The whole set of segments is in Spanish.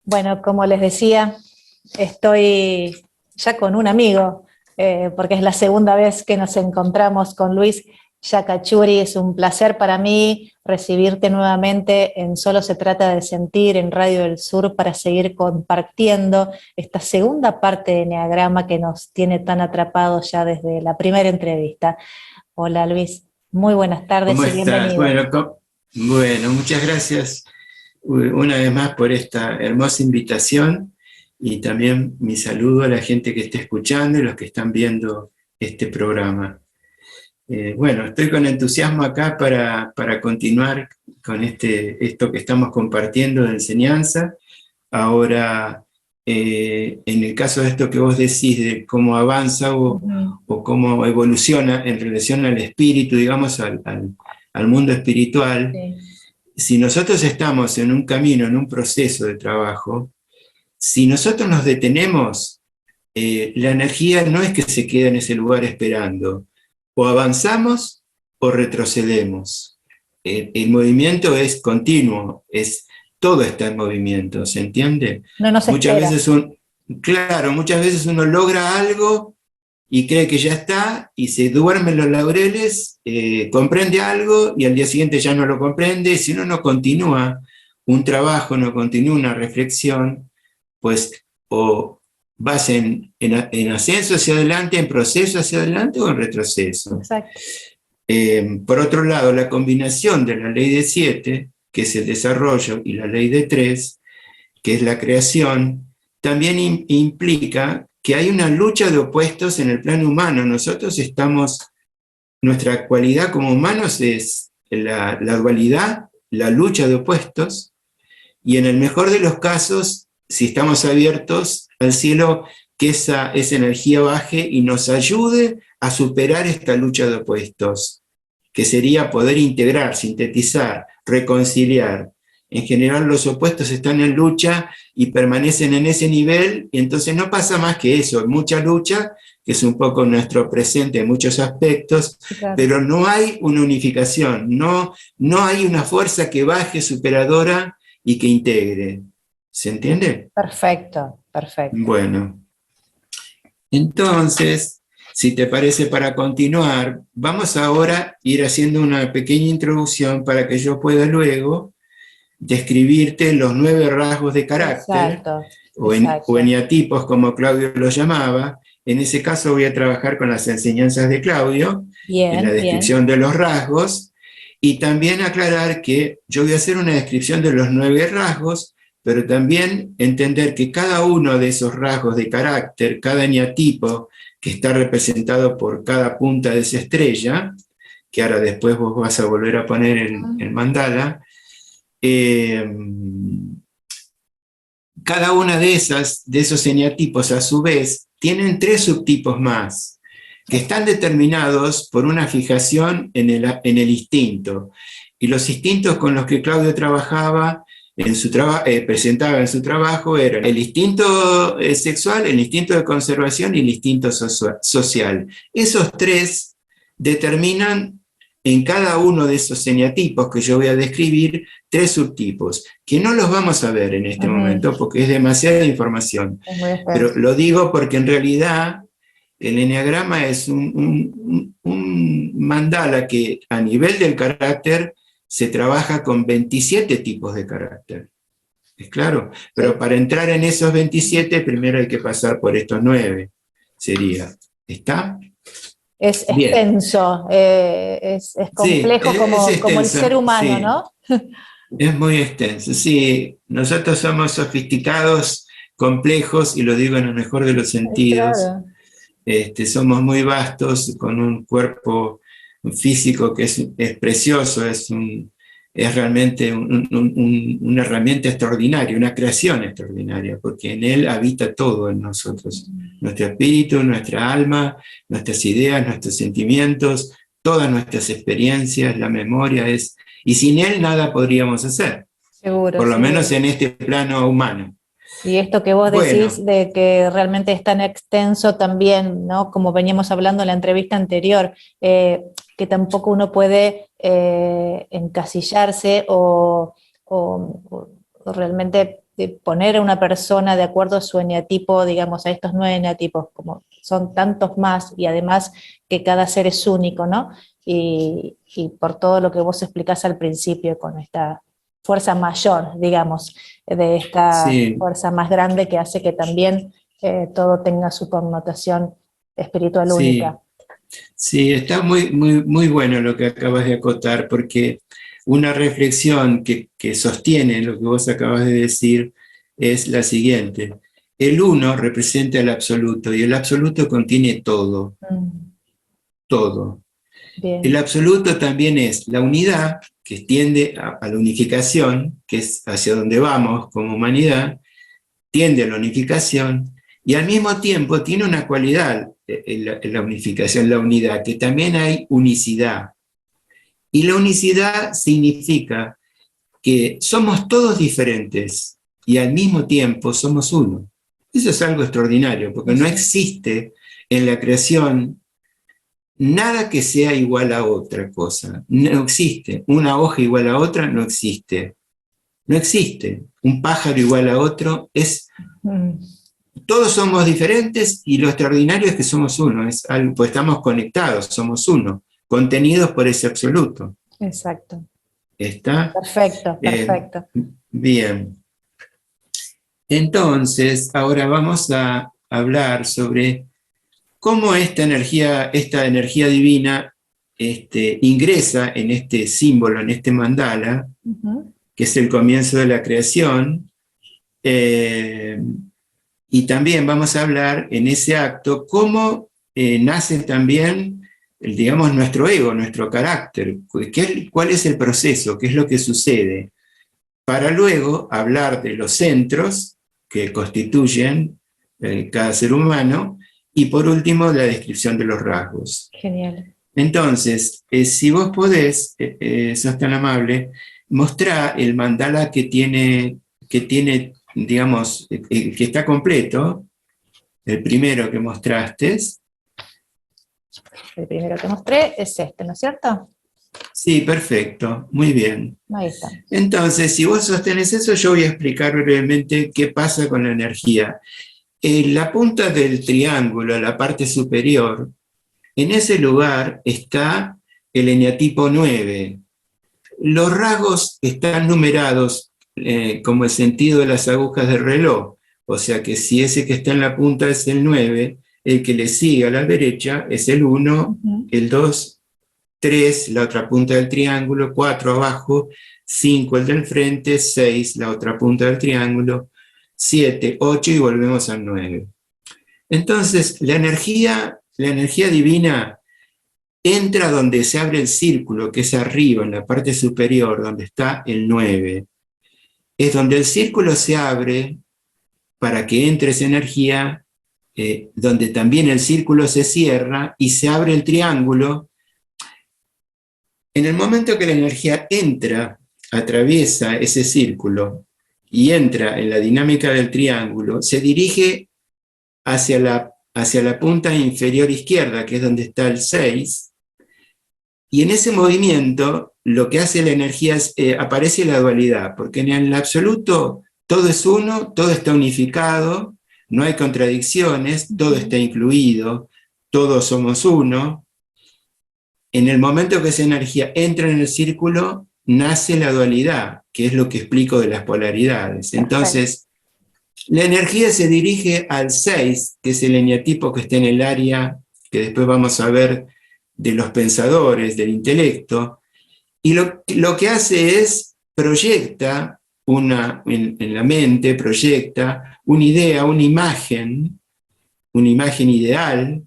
Bueno, como les decía, estoy ya con un amigo, porque es la segunda vez que nos encontramos con Luis Yacachuri. Es un placer para mí recibirte nuevamente en Solo se trata de sentir en Radio del Sur para seguir compartiendo esta segunda parte de Eneagrama que nos tiene tan atrapados ya desde la primera entrevista. Hola Luis, muy buenas tardes ¿Cómo y estás? bienvenido. Bueno, muchas gracias una vez más por esta hermosa invitación y también mi saludo a la gente que esté escuchando y los que están viendo este programa. Bueno, estoy con entusiasmo acá para continuar con esto que estamos compartiendo de enseñanza. Ahora, en el caso de esto que vos decís, de cómo avanza o cómo evoluciona en relación al espíritu, digamos, al mundo espiritual, Sí. si nosotros estamos en un camino, en un proceso de trabajo, si nosotros nos detenemos, la energía no es que se quede en ese lugar esperando, o avanzamos o retrocedemos. El movimiento es continuo, todo está en movimiento, ¿se entiende? No nos Muchas espera. veces, claro, muchas veces uno logra algo y cree que ya está y se duerme en los laureles, comprende algo y al día siguiente ya no lo comprende. Si uno no continúa un trabajo, no continúa una reflexión, pues o vas en ascenso hacia adelante, en proceso hacia adelante o en retroceso. Exacto. Por otro lado, la combinación de la ley de 7, que es el desarrollo, y la ley de 3, que es la creación, también implica que hay una lucha de opuestos en el plano humano. Nuestra cualidad como humanos es la dualidad, la lucha de opuestos, y en el mejor de los casos, si estamos abiertos al cielo, que esa energía baje y nos ayude a superar esta lucha de opuestos, que sería poder integrar, sintetizar, reconciliar. En general los opuestos están en lucha y permanecen en ese nivel, y entonces no pasa más que eso, mucha lucha, que es un poco nuestro presente en muchos aspectos, Claro. pero no hay una unificación, no hay una fuerza que baje superadora y que integre. ¿Se entiende? Perfecto, perfecto. Bueno, entonces, si te parece, para continuar, vamos ahora a ir haciendo una pequeña introducción para que yo pueda luego describirte los 9 rasgos de carácter, Exacto, o exacto. eneatipos, como Claudio los llamaba. En ese caso voy a trabajar con las enseñanzas de Claudio, en la Bien, bien. descripción de los rasgos, y también aclarar que yo voy a hacer una descripción de los 9 rasgos, pero también entender que cada uno de esos rasgos de carácter, cada eneatipo que está representado por cada punta de esa estrella, que ahora después vos vas a volver a poner el mandala, cada una de esos eneatipos a su vez tienen 3 subtipos más, que están determinados por una fijación en el instinto. Y los instintos con los que Claudio trabajaba presentaba en su trabajo eran el instinto sexual, el instinto de conservación y el instinto social. Esos 3 determinan en cada uno de esos eneatipos que yo voy a describir 3 subtipos, que no los vamos a ver en este momento porque es demasiada información. Es muy Pero extenso. lo digo porque en realidad el eneagrama es un mandala que a nivel del carácter se trabaja con 27 tipos de carácter. ¿Es claro? Pero Sí. para entrar en esos 27, primero hay que pasar por estos 9. Sería. ¿Está? Es Bien. extenso, es Sí, complejo es como el ser extenso, humano, sí. ¿no? Es muy extenso, sí. Nosotros somos sofisticados, complejos, y lo digo en el mejor de los sentidos. Claro. Somos muy vastos, con un cuerpo físico que es precioso, es realmente una herramienta extraordinaria, una creación extraordinaria, porque en él habita todo en nosotros. Nuestro espíritu, nuestra alma, nuestras ideas, nuestros sentimientos, todas nuestras experiencias, la memoria y sin él nada podríamos hacer, Seguro, por lo menos seguro. en este plano humano. Y esto que vos decís Bueno, de que realmente es tan extenso también, ¿no? Como veníamos hablando en la entrevista anterior, que tampoco uno puede encasillarse o realmente de poner a una persona de acuerdo a su eneatipo, digamos, a estos 9 eneatipos, como son tantos más, y además que cada ser es único, ¿no? Y por todo lo que vos explicás al principio, con esta fuerza mayor, digamos, de esta Sí, fuerza más grande que hace que también todo tenga su connotación espiritual sí, única. sí, está muy bueno lo que acabas de acotar, porque una reflexión que sostiene lo que vos acabas de decir es la siguiente. El uno representa el absoluto y el absoluto contiene todo, Mm, todo. El bien, absoluto también es la unidad que tiende a la unificación, que es hacia donde vamos como humanidad, tiende a la unificación y al mismo tiempo tiene una cualidad en la unificación, la unidad, que también hay unicidad. Y la unicidad significa que somos todos diferentes y al mismo tiempo somos uno. Eso es algo extraordinario, porque no sí, existe en la creación nada que sea igual a otra cosa. No existe. Una hoja igual a otra no existe. No existe. Un pájaro igual a otro es. mm, Todos somos diferentes y lo extraordinario es que somos uno. Es algo, pues estamos conectados, somos uno, contenidos por ese absoluto. exacto, ¿Está? perfecto, Eh, perfecto. bien. Entonces, ahora vamos a hablar sobre cómo esta energía divina ingresa en este símbolo, en este mandala, Ujú. que es el comienzo de la creación, eh, y también vamos a hablar en ese acto cómo nace también, digamos, nuestro ego, nuestro carácter, cuál es el proceso, qué es lo que sucede, para luego hablar de los centros que constituyen cada ser humano y por último la descripción de los rasgos. Genial. Entonces, si vos podés, sos tan amable, mostrar el mandala que tiene, digamos, que está completo, el primero que mostraste. El primero que mostré es este, ¿no es cierto? Sí, perfecto, muy bien. Ahí está. Entonces, si vos sostenés eso, yo voy a explicar brevemente qué pasa con la energía. En la punta del triángulo, la parte superior, en ese lugar está el eneatipo 9. Los rasgos están numerados como el sentido de las agujas del reloj, o sea que si ese que está en la punta es el 9, el que le sigue a la derecha es el 1, Ujú. el 2, 3, la otra punta del triángulo, 4 abajo, 5 el del frente, 6 la otra punta del triángulo, 7, 8 y volvemos al 9. Entonces, la energía divina entra donde se abre el círculo, que es arriba, en la parte superior, donde está el 9. Es donde el círculo se abre para que entre esa energía, donde también el círculo se cierra y se abre el triángulo. En el momento que la energía entra, atraviesa ese círculo y entra en la dinámica del triángulo, se dirige hacia la punta inferior izquierda, que es donde está el 6. Y en ese movimiento lo que hace la energía es, aparece la dualidad, porque en el absoluto todo es uno, todo está unificado, no hay contradicciones, todo está incluido, todos somos uno. En el momento que esa energía entra en el círculo, nace la dualidad, que es lo que explico de las polaridades. Perfecto. Entonces, la energía se dirige al 6, que es el eneatipo que está en el área que después vamos a ver de los pensadores, del intelecto, y lo que hace es proyecta en la mente, proyecta una idea, una imagen ideal,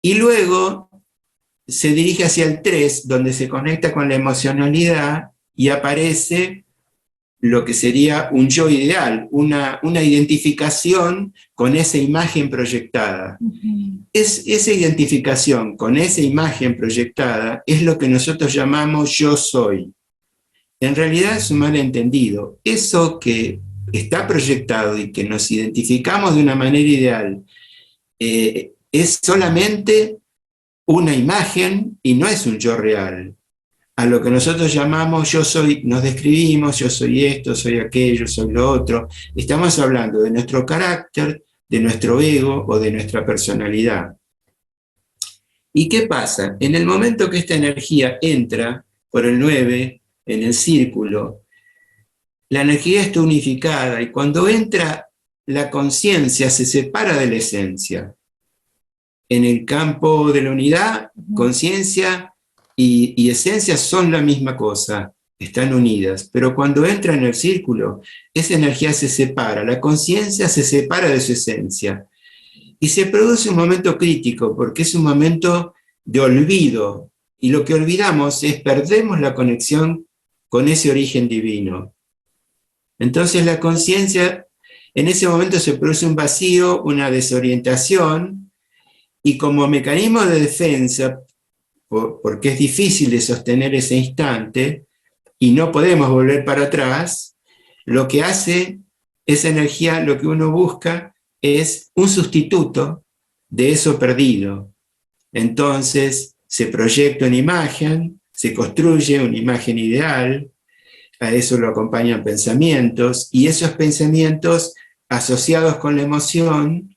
y luego se dirige hacia el 3, donde se conecta con la emocionalidad y aparece lo que sería un yo ideal, una identificación con esa imagen proyectada. Ujú. Esa identificación con esa imagen proyectada es lo que nosotros llamamos yo soy. En realidad es un malentendido. Eso que está proyectado y que nos identificamos de una manera ideal es solamente una imagen y no es un yo real. a lo que nosotros llamamos yo soy, nos describimos, yo soy esto, soy aquello, soy lo otro. Estamos hablando de nuestro carácter, de nuestro ego o de nuestra personalidad. ¿Y qué pasa? En el momento que esta energía entra por el 9 en el círculo, la energía está unificada y cuando entra la conciencia se separa de la esencia. En el campo de la unidad, conciencia y esencia son la misma cosa, están unidas, pero cuando entra en el círculo, esa energía se separa, la conciencia se separa de su esencia. Y se produce un momento crítico, porque es un momento de olvido, y lo que olvidamos es perdemos la conexión con ese origen divino. Entonces la conciencia, en ese momento se produce un vacío, una desorientación, y como mecanismo de defensa, porque es difícil de sostener ese instante, y no podemos volver para atrás, lo que hace esa energía, lo que uno busca, es un sustituto de eso perdido. Entonces se proyecta una imagen, se construye una imagen ideal, a eso lo acompañan pensamientos, y esos pensamientos asociados con la emoción,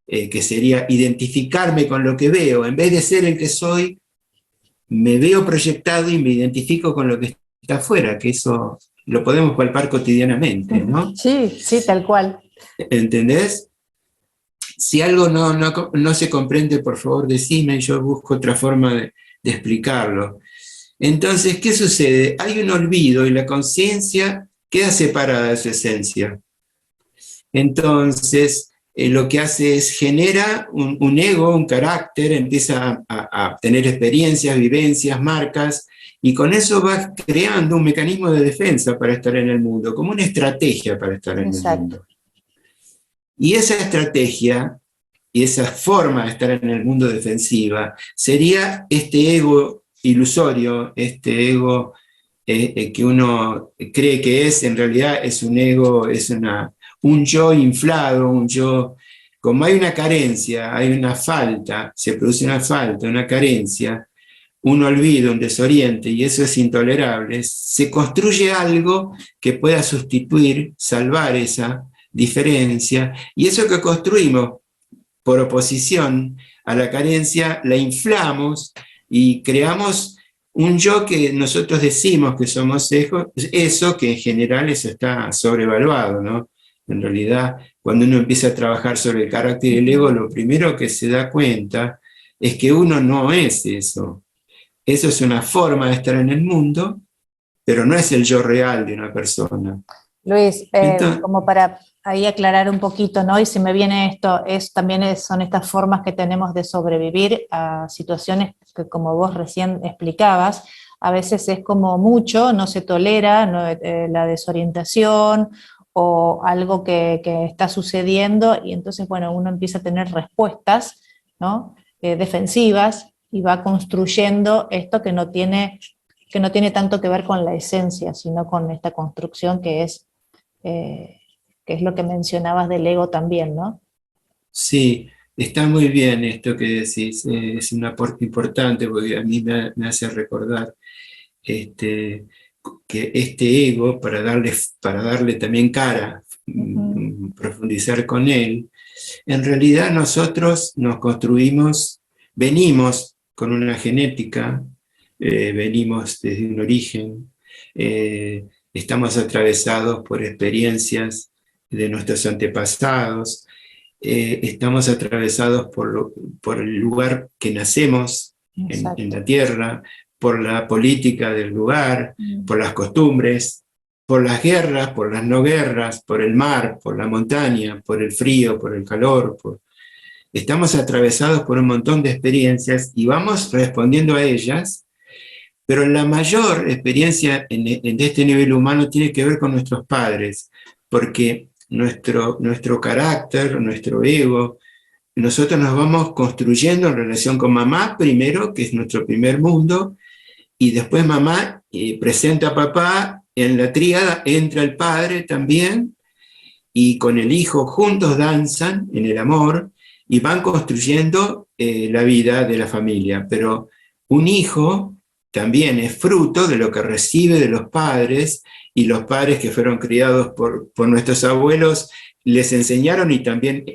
que sería identificarme con lo que veo, en vez de ser el que soy, me veo proyectado y me identifico con lo que está afuera, que eso lo podemos palpar cotidianamente, ¿no? Sí, sí, tal cual. ¿Entendés? Si algo no se comprende, por favor, decime, yo busco otra forma de explicarlo. Entonces, ¿qué sucede? Hay un olvido y la conciencia queda separada de su esencia. Entonces, lo que hace es genera un ego, un carácter, empieza a tener experiencias, vivencias, marcas, y con eso va creando un mecanismo de defensa para estar en el mundo, como una estrategia para estar en el mundo. Y esa estrategia y esa forma de estar en el mundo defensiva sería este ego ilusorio, este ego que uno cree que es, en realidad es un ego, es un yo inflado, un yo, como hay una carencia, hay una falta, se produce una falta, una carencia, un olvido, un desoriente, y eso es intolerable, se construye algo que pueda sustituir, salvar esa diferencia, y eso que construimos por oposición a la carencia, la inflamos y creamos un yo que nosotros decimos que somos eso, que en general eso está sobrevaluado, ¿no? En realidad, cuando uno empieza a trabajar sobre el carácter del ego, lo primero que se da cuenta es que uno no es eso. Eso es una forma de estar en el mundo, pero no es el yo real de una persona. Luis, como para ahí aclarar un poquito, ¿no? Y si me viene esto, son estas formas que tenemos de sobrevivir a situaciones que, como vos recién explicabas, a veces es como mucho, no se tolera, la desorientación o algo que está sucediendo, y entonces, bueno, uno empieza a tener respuestas, ¿no? Defensivas, y va construyendo esto que no tiene tanto que ver con la esencia, sino con esta construcción que es lo que mencionabas del ego también, ¿no? Sí, está muy bien esto que decís, es un aporte importante porque a mí me hace recordar que este ego, para darle también cara, profundizar con él, en realidad nosotros nos construimos, venimos con una genética, venimos desde un origen, estamos atravesados por experiencias de nuestros antepasados, estamos atravesados por el lugar que nacemos en la tierra, por la política del lugar, por las costumbres, por las guerras, por las no guerras, por el mar, por la montaña, por el frío, por el calor. Estamos atravesados por un montón de experiencias y vamos respondiendo a ellas, pero la mayor experiencia en este nivel humano tiene que ver con nuestros padres, porque nuestro carácter, nuestro ego, nosotros nos vamos construyendo en relación con mamá primero, que es nuestro primer mundo, y después mamá presenta a papá, en la tríada entra el padre también, y con el hijo juntos danzan en el amor, y van construyendo la vida de la familia. Pero un hijo también es fruto de lo que recibe de los padres, y los padres que fueron criados por nuestros abuelos les enseñaron, y también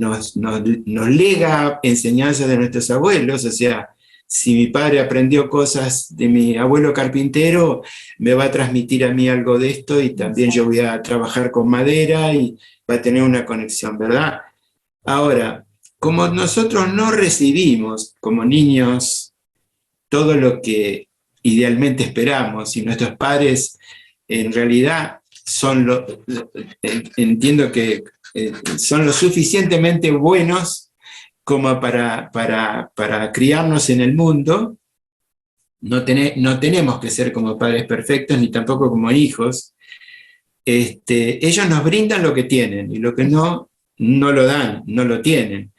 nos lega enseñanzas de nuestros abuelos. O sea, si mi padre aprendió cosas de mi abuelo carpintero, me va a transmitir a mí algo de esto, y también yo voy a trabajar con madera y va a tener una conexión, ¿verdad? Ahora, como nosotros no recibimos como niños todo lo que idealmente esperamos, y nuestros padres en realidad entiendo que son lo suficientemente buenos como para criarnos en el mundo. No tenemos que ser como padres perfectos, ni tampoco como hijos. Ellos nos brindan lo que tienen, y lo que no lo dan, no lo tienen.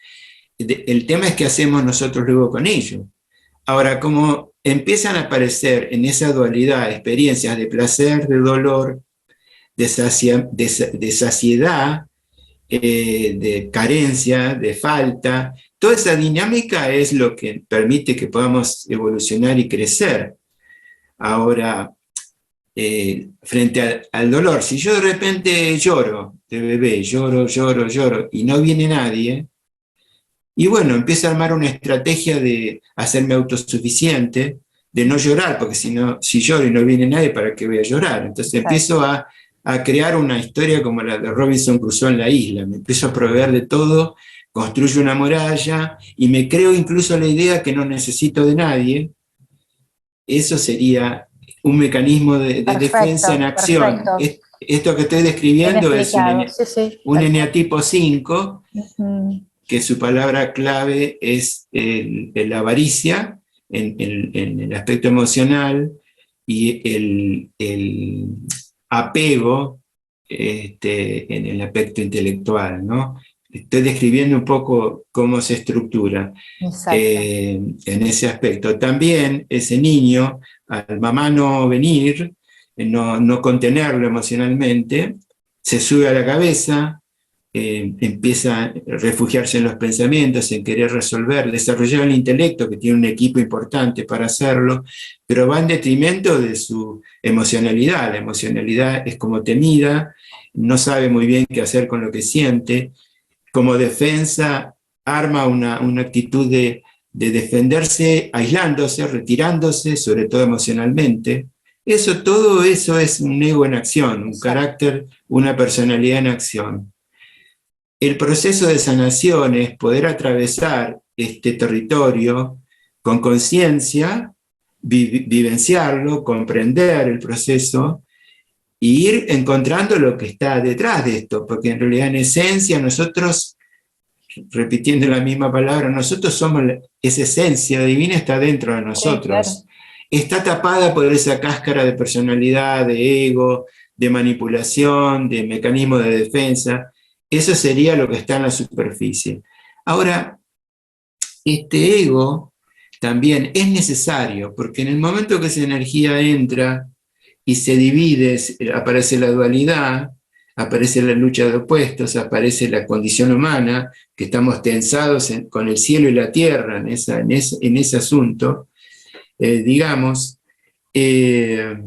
El tema es qué hacemos nosotros luego con ello. Ahora, como empiezan a aparecer en esa dualidad experiencias de placer, de dolor, de saciedad, de carencia, de falta, toda esa dinámica es lo que permite que podamos evolucionar y crecer. Ahora, frente al dolor, si yo de repente lloro de bebé, lloro, y no viene nadie, y bueno, empiezo a armar una estrategia de hacerme autosuficiente, de no llorar, porque si lloro y no viene nadie, ¿para qué voy a llorar? Entonces empiezo a crear una historia como la de Robinson Crusoe en la isla. Me empiezo a proveer de todo, construyo una muralla, y me creo incluso la idea que no necesito de nadie. Eso sería un mecanismo de defensa en acción. Esto que estoy describiendo es un eneatipo 5, que su palabra clave es la avaricia en el aspecto emocional, y el apego en el aspecto intelectual, ¿no? Estoy describiendo un poco cómo se estructura en ese aspecto. También ese niño, al mamá no venir, no contenerlo emocionalmente, se sube a la cabeza, empieza a refugiarse en los pensamientos, en querer resolver, desarrollar el intelecto, que tiene un equipo importante para hacerlo, pero va en detrimento de su emocionalidad. La emocionalidad es como temida, no sabe muy bien qué hacer con lo que siente. Como defensa, arma una actitud de defenderse, aislándose, retirándose, sobre todo emocionalmente. Todo eso es un ego en acción, un carácter, una personalidad en acción. El proceso de sanación es poder atravesar este territorio con conciencia, vivenciarlo, comprender el proceso, e ir encontrando lo que está detrás de esto, porque en realidad en esencia nosotros, repitiendo la misma palabra, nosotros somos esa esencia divina, está dentro de nosotros. Sí, claro. Está tapada por esa cáscara de personalidad, de ego, de manipulación, de mecanismo de defensa. Eso sería lo que está en la superficie. Ahora, este ego también es necesario, porque en el momento que esa energía entra y se divide, aparece la dualidad, aparece la lucha de opuestos, aparece la condición humana, que estamos tensados con el cielo y la tierra en ese asunto, digamos. Se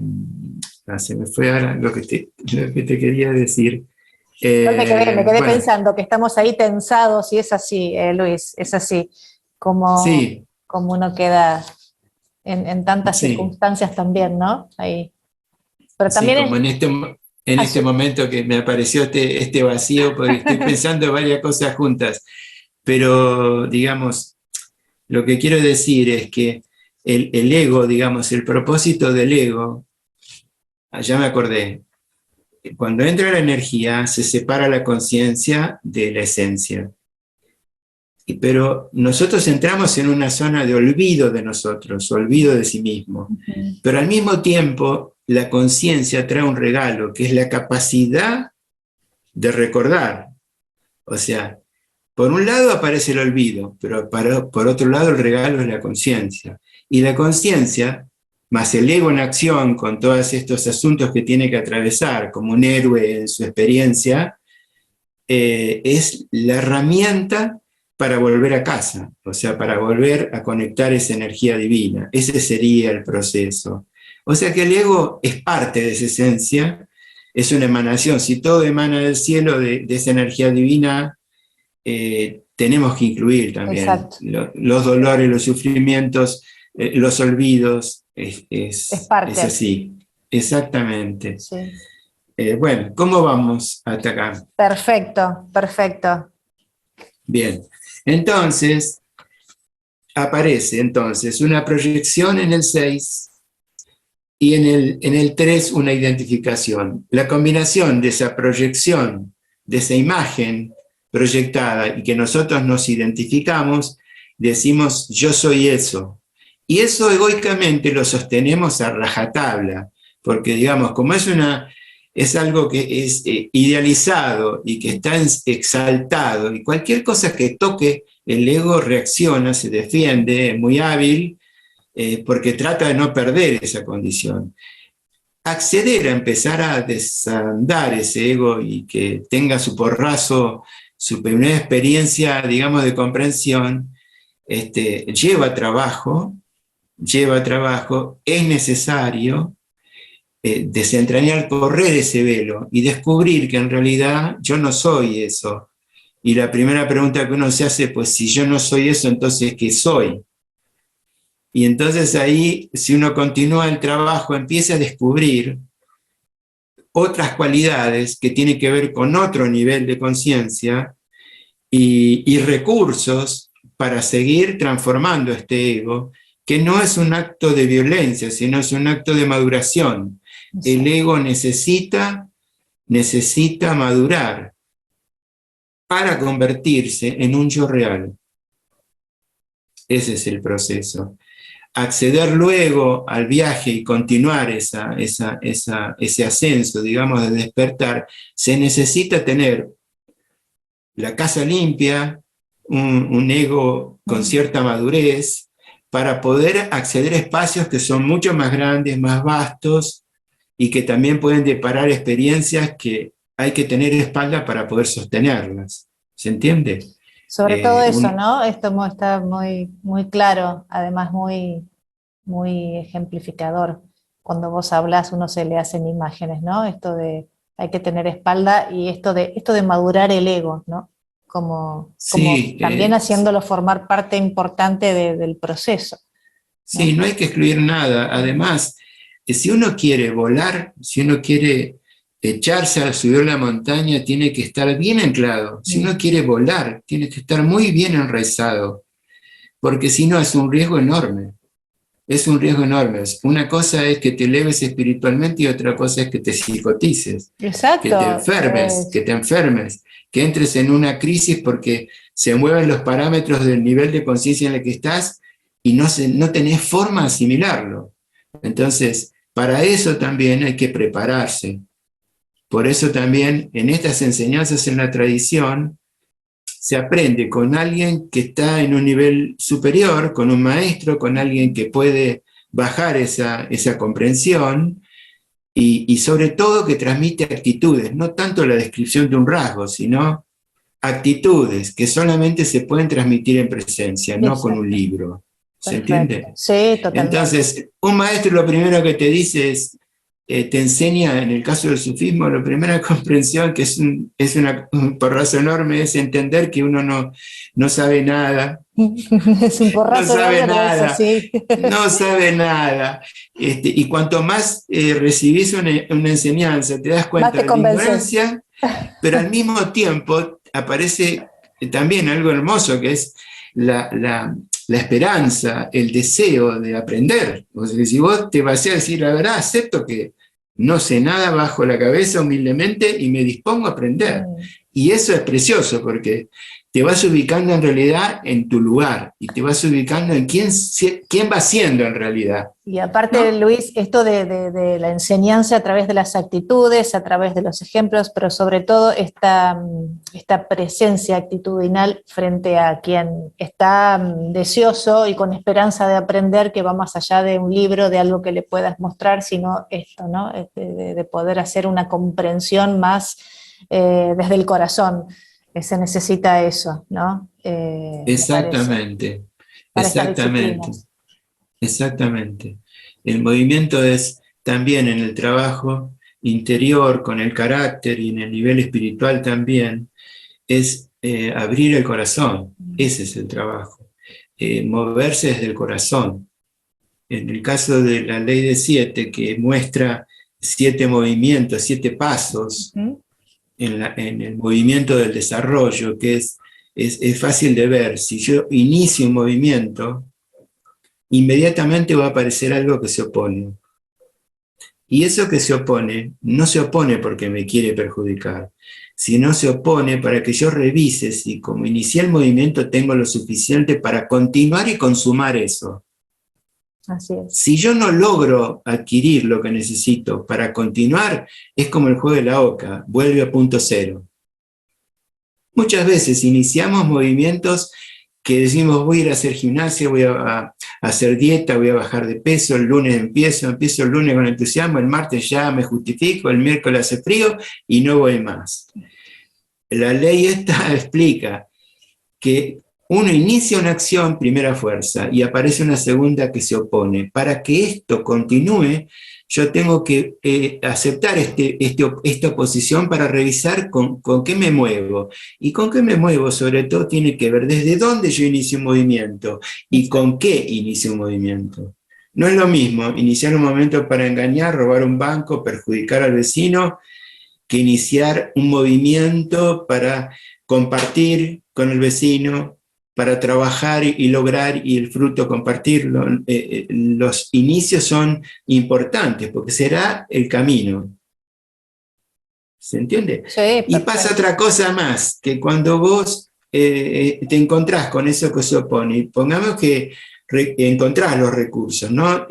me fue ahora lo que te quería decir. Me quedé pensando que estamos ahí tensados, y es así, Luis, es así, como uno queda en tantas circunstancias también, ¿no? Ahí. Pero también como en este momento que me apareció este vacío, porque estoy pensando varias cosas juntas, pero digamos, lo que quiero decir es que el ego, digamos, el propósito del ego, ya me acordé, cuando entra la energía se separa la conciencia de la esencia. Pero nosotros entramos en una zona de olvido de nosotros, olvido de sí mismo. Pero al mismo tiempo, la conciencia trae un regalo, que es la capacidad de recordar. O sea, por un lado aparece el olvido, pero por otro lado el regalo es la conciencia. Y la conciencia, más el ego en acción, con todos estos asuntos que tiene que atravesar como un héroe en su experiencia, es la herramienta para volver a casa, o sea, para volver a conectar esa energía divina. Ese sería el proceso. O sea que el ego es parte de esa esencia, es una emanación. Si todo emana del cielo, de esa energía divina, tenemos que incluir también los dolores, los sufrimientos, los olvidos. Es parte. Es así, exactamente. Sí. Bueno, ¿cómo vamos hasta acá? Perfecto, perfecto. Bien, entonces aparece una proyección en el 6 y en el 3 una identificación. La combinación de esa proyección, de esa imagen proyectada y que nosotros nos identificamos, decimos yo soy eso. Y eso egoicamente lo sostenemos a rajatabla, porque digamos, como es algo que es idealizado y que está exaltado, y cualquier cosa que toque, el ego reacciona, se defiende, es muy hábil, porque trata de no perder esa condición. Acceder a empezar a desandar ese ego y que tenga su porrazo, su primera experiencia, digamos, de comprensión, lleva trabajo, es necesario desentrañar, correr ese velo y descubrir que en realidad yo no soy eso. Y la primera pregunta que uno se hace, pues si yo no soy eso, entonces ¿qué soy? Y entonces ahí, si uno continúa el trabajo, empieza a descubrir otras cualidades que tienen que ver con otro nivel de conciencia y recursos para seguir transformando este ego, que no es un acto de violencia, sino es un acto de maduración. El ego necesita madurar para convertirse en un yo real. Ese es el proceso. Acceder luego al viaje y continuar ese ascenso, digamos, de despertar, se necesita tener la casa limpia, un ego con cierta madurez, para poder acceder a espacios que son mucho más grandes, más vastos, y que también pueden deparar experiencias que hay que tener espalda para poder sostenerlas. ¿Se entiende? Sobre todo eso, ¿no? Esto está muy, muy claro, además muy, muy ejemplificador. Cuando vos hablas, uno se le hacen imágenes, ¿no? Esto de hay que tener espalda y esto de madurar el ego, ¿no? Como también haciéndolo formar parte importante del proceso, ¿no? Sí, no hay que excluir nada. Además, si uno quiere volar, si uno quiere echarse a subir la montaña, tiene que estar bien anclado. Si uno quiere volar, tiene que estar muy bien enraizado, porque si no es un riesgo enorme. Es un riesgo enorme. Una cosa es que te eleves espiritualmente y otra cosa es que te psicotices. Exacto. Que te enfermes, que entres en una crisis porque se mueven los parámetros del nivel de conciencia en el que estás y no tenés forma de asimilarlo. Entonces, para eso también hay que prepararse. Por eso también en estas enseñanzas en la tradición se aprende con alguien que está en un nivel superior, con un maestro, con alguien que puede bajar esa comprensión y sobre todo que transmite actitudes, no tanto la descripción de un rasgo, sino actitudes que solamente se pueden transmitir en presencia, no con un libro. ¿Se entiende? Sí, totalmente. Entonces, un maestro lo primero que te dice es, te enseña, en el caso del sufismo, la primera comprensión, que es un porrazo enorme, es entender que uno no sabe nada. Es un porrazo enorme, sí. No sabe nada. Y cuanto más recibís una enseñanza, te das cuenta de la ignorancia, pero al mismo tiempo aparece también algo hermoso, que es la esperanza, el deseo de aprender. O sea, que si vos te vas a decir la verdad, acepto que no sé nada, bajo la cabeza humildemente y me dispongo a aprender. Y eso es precioso porque te vas ubicando en realidad en tu lugar y te vas ubicando en quién va siendo en realidad. Y aparte, ¿no? Luis, esto de la enseñanza a través de las actitudes, a través de los ejemplos, pero sobre todo esta presencia actitudinal frente a quien está deseoso y con esperanza de aprender, que va más allá de un libro, de algo que le puedas mostrar, sino esto, ¿no? De poder hacer una comprensión más desde el corazón. Se necesita eso, ¿no? me parece, Exactamente, para estas exactamente, disciplinas. exactamente. El movimiento es también en el trabajo interior, con el carácter y en el nivel espiritual también, es abrir el corazón. Ese es el trabajo. Moverse desde el corazón. En el caso de la ley de 7, que muestra 7 movimientos, 7 pasos en el movimiento del desarrollo, que es fácil de ver. Si yo inicio un movimiento, inmediatamente va a aparecer algo que se opone. Y eso que se opone, no se opone porque me quiere perjudicar, sino se opone para que yo revise si como inicié el movimiento tengo lo suficiente para continuar y consumar eso. Así es. Si yo no logro adquirir lo que necesito para continuar, es como el juego de la oca, vuelve a punto cero. Muchas veces iniciamos movimientos que decimos voy a ir a hacer gimnasia, voy a hacer dieta, voy a bajar de peso, el lunes empiezo el lunes con entusiasmo, el martes ya me justifico, el miércoles hace frío y no voy más. La ley esta explica que uno inicia una acción, primera fuerza, y aparece una segunda que se opone. Para que esto continúe, yo tengo que aceptar esta oposición para revisar con qué me muevo. Y con qué me muevo, sobre todo, tiene que ver desde dónde yo inicio un movimiento y con qué inicio un movimiento. No es lo mismo iniciar un movimiento para engañar, robar un banco, perjudicar al vecino, que iniciar un movimiento para compartir con el vecino, para trabajar y lograr y el fruto compartirlo. Los inicios son importantes porque será el camino. ¿Se entiende? Sí, Y pasa otra cosa más, que cuando vos te encontrás con eso que se opone, y pongamos que encontrás los recursos, ¿no?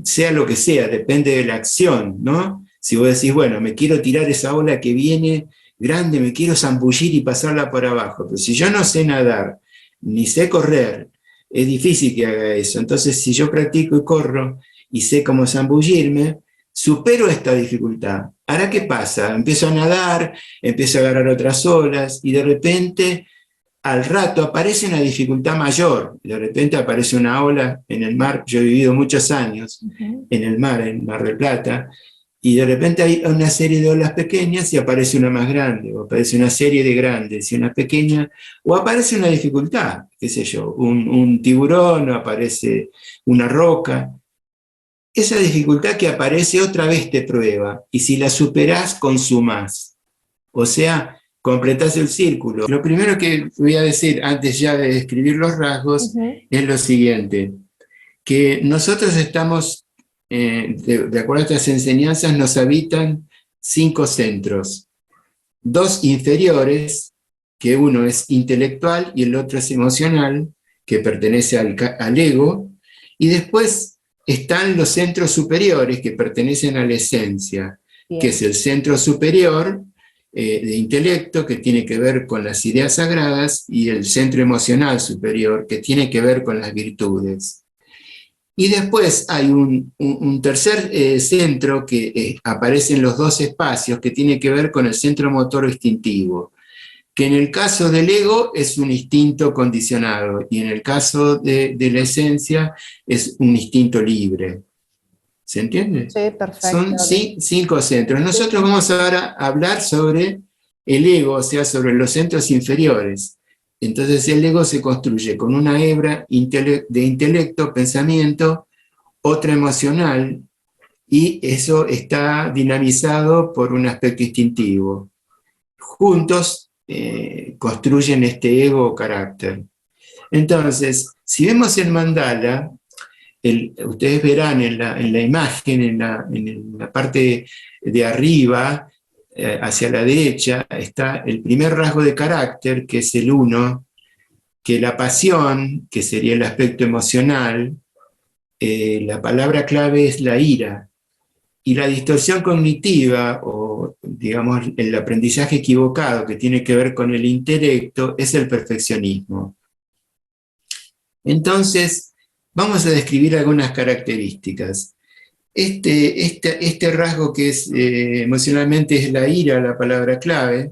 Sea lo que sea, depende de la acción, ¿no? Si vos decís, bueno, me quiero tirar esa ola que viene grande, me quiero zambullir y pasarla por abajo, pero si yo no sé nadar, ni sé correr, es difícil que haga eso. Entonces, si yo practico y corro y sé cómo zambullirme, supero esta dificultad. Ahora, ¿qué pasa? Empiezo a nadar, empiezo a agarrar otras olas y de repente, al rato, aparece una dificultad mayor. De repente aparece una ola en el mar. Yo he vivido muchos años en el mar, en Mar del Plata, y de repente hay una serie de olas pequeñas y aparece una más grande, o aparece una serie de grandes y una pequeña, o aparece una dificultad, qué sé yo, un tiburón, o aparece una roca. Esa dificultad que aparece otra vez te prueba, y si la superás, consumás. O sea, completás el círculo. Lo primero que voy a decir, antes ya de describir los rasgos, es lo siguiente, que nosotros estamos, de acuerdo a estas enseñanzas, nos habitan 5 centros. 2 inferiores, que uno es intelectual y el otro es emocional, que pertenece al ego, y después están los centros superiores que pertenecen a la esencia, que es el centro superior de intelecto, que tiene que ver con las ideas sagradas, y el centro emocional superior, que tiene que ver con las virtudes. Y después hay un tercer centro que aparece en los 2 espacios, que tiene que ver con el centro motor instintivo, que en el caso del ego es un instinto condicionado y en el caso de la esencia es un instinto libre. ¿Se entiende? Sí, perfecto. Son 5 centros. Nosotros vamos ahora a hablar sobre el ego, o sea, sobre los centros inferiores. Entonces el ego se construye con una hebra de intelecto, pensamiento, otra emocional, y eso está dinamizado por un aspecto instintivo. Juntos construyen este ego o carácter. Entonces, si vemos el mandala, ustedes verán en la imagen, en la parte de arriba, hacia la derecha, está el primer rasgo de carácter, que es el 1, que la pasión, que sería el aspecto emocional, la palabra clave es la ira, y la distorsión cognitiva, o digamos el aprendizaje equivocado que tiene que ver con el intelecto, es el perfeccionismo. Entonces, vamos a describir algunas características. Este rasgo que es emocionalmente es la ira, la palabra clave,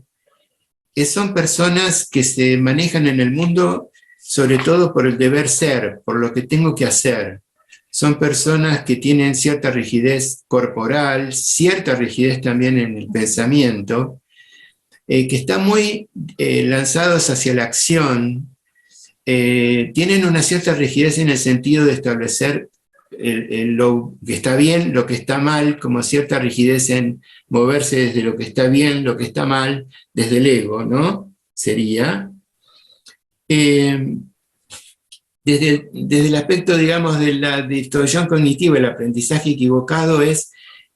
son personas que se manejan en el mundo sobre todo por el deber ser, por lo que tengo que hacer. Son personas que tienen cierta rigidez corporal, cierta rigidez también en el pensamiento, que están muy lanzados hacia la acción, tienen una cierta rigidez en el sentido de establecer lo que está bien, lo que está mal, como cierta rigidez en moverse desde lo que está bien, lo que está mal, desde el ego, ¿no? Sería. Desde el aspecto, digamos, de la distorsión cognitiva, el aprendizaje equivocado es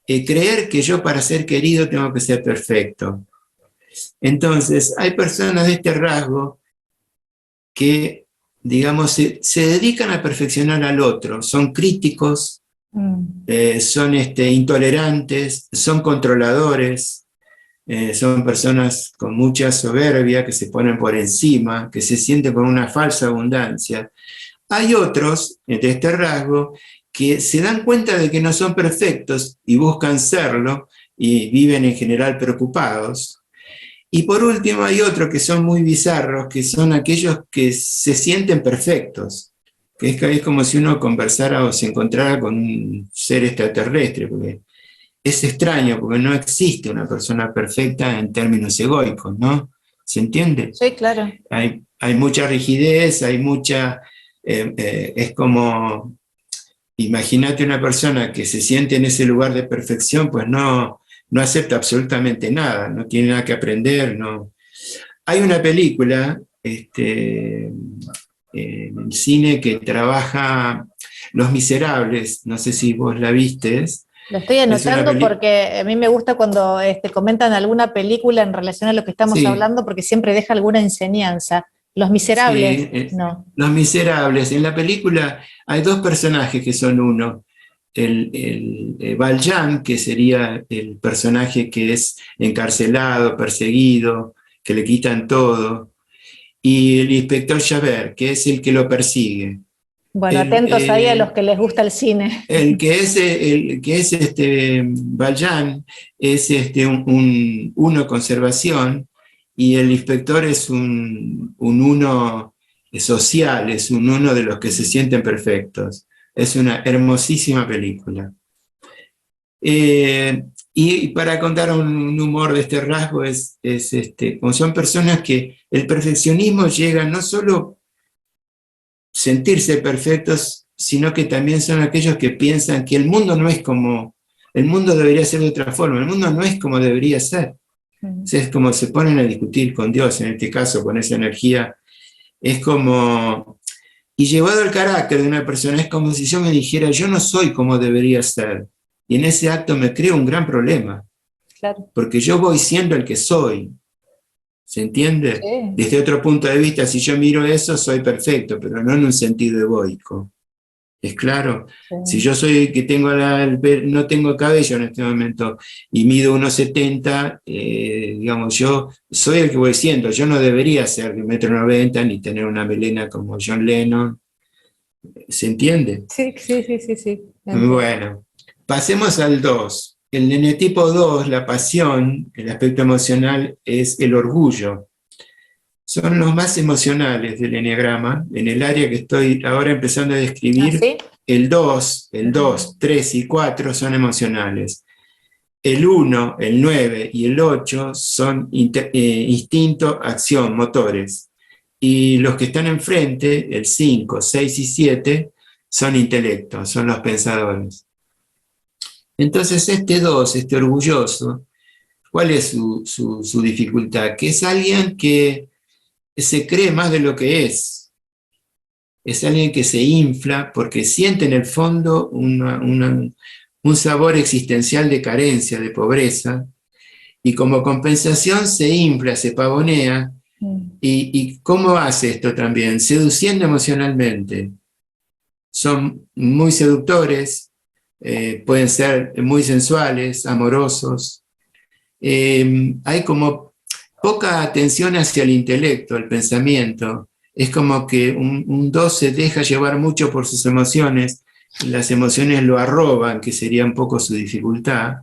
creer que yo para ser querido tengo que ser perfecto. Entonces, hay personas de este rasgo que, digamos, se dedican a perfeccionar al otro, son críticos, son intolerantes, son controladores, son personas con mucha soberbia que se ponen por encima, que se sienten con una falsa abundancia. Hay otros de este rasgo que se dan cuenta de que no son perfectos y buscan serlo y viven en general preocupados. Y por último hay otros que son muy bizarros, que son aquellos que se sienten perfectos, que es como si uno conversara o se encontrara con un ser extraterrestre, porque es extraño, porque no existe una persona perfecta en términos egoicos, ¿no? ¿Se entiende? Sí, claro. Hay mucha rigidez, hay mucha... es como, imagínate una persona que se siente en ese lugar de perfección, pues no acepta absolutamente nada, no tiene nada que aprender, no. Hay una película en el cine que trabaja Los Miserables, no sé si vos la vistes. Lo estoy anotando porque a mí me gusta cuando comentan alguna película en relación a lo que estamos hablando, porque siempre deja alguna enseñanza. Los Miserables, sí, no. Los Miserables. En la película hay dos personajes que son uno. El Valjean, que sería el personaje que es encarcelado, perseguido, que le quitan todo, y el inspector Javert, que es el que lo persigue. Bueno, atentos ahí a los que les gusta el cine. El que es Valjean es un uno conservación, y el inspector es un uno social, es un uno de los que se sienten perfectos. Es una hermosísima película. Y para contar un humor de este rasgo, como son personas que el perfeccionismo llega no solo sentirse perfectos, sino que también son aquellos que piensan que el mundo no es como, el mundo debería ser de otra forma, el mundo no es como debería ser. Es como se ponen a discutir con Dios, en este caso, con esa energía. Es como, y llevado al carácter de una persona, es como si yo me dijera, yo no soy como debería ser. Y en ese acto me creo un gran problema. Claro. Porque yo voy siendo el que soy. ¿Se entiende? Sí. Desde otro punto de vista, si yo miro eso, soy perfecto, pero no en un sentido egoico. ¿Es claro? Sí. Si yo soy que tengo no tengo cabello en este momento y mido 1,70, digamos, yo soy el que voy siendo. Yo no debería ser de 1,90 m ni tener una melena como John Lennon. ¿Se entiende? Sí. Bueno, pasemos al 2. El eneatipo 2, la pasión, el aspecto emocional, es el orgullo. Son los más emocionales del eneagrama. En el área que estoy ahora empezando a describir, ¿sí? El 2, 3 y 4 son emocionales. El 1, el 9 y el 8 son instinto, acción, motores. Y los que están enfrente, el 5, 6 y 7, son intelecto, son los pensadores. Entonces este 2, este orgulloso, ¿cuál es su dificultad? Que es alguien que se cree más de lo que es. Es alguien que se infla porque siente en el fondo un sabor existencial de carencia, de pobreza, y como compensación se infla, se pavonea. ¿Y cómo hace esto también? Seduciendo emocionalmente. Son muy seductores, pueden ser muy sensuales, amorosos. Hay como poca atención hacia el intelecto, el pensamiento. Es como que un 2 se deja llevar mucho por sus emociones, las emociones lo arroban, que sería un poco su dificultad,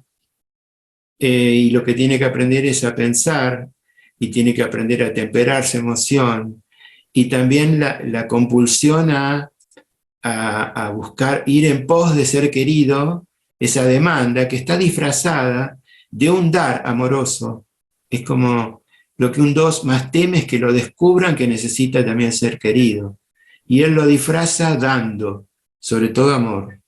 y lo que tiene que aprender es a pensar. y tiene que aprender a temperar su emoción, y también la compulsión a buscar ir en pos de ser querido, esa demanda que está disfrazada de un dar amoroso. Es como lo que un 2 más teme es que lo descubran que necesita también ser querido. Y él lo disfraza dando, sobre todo amor.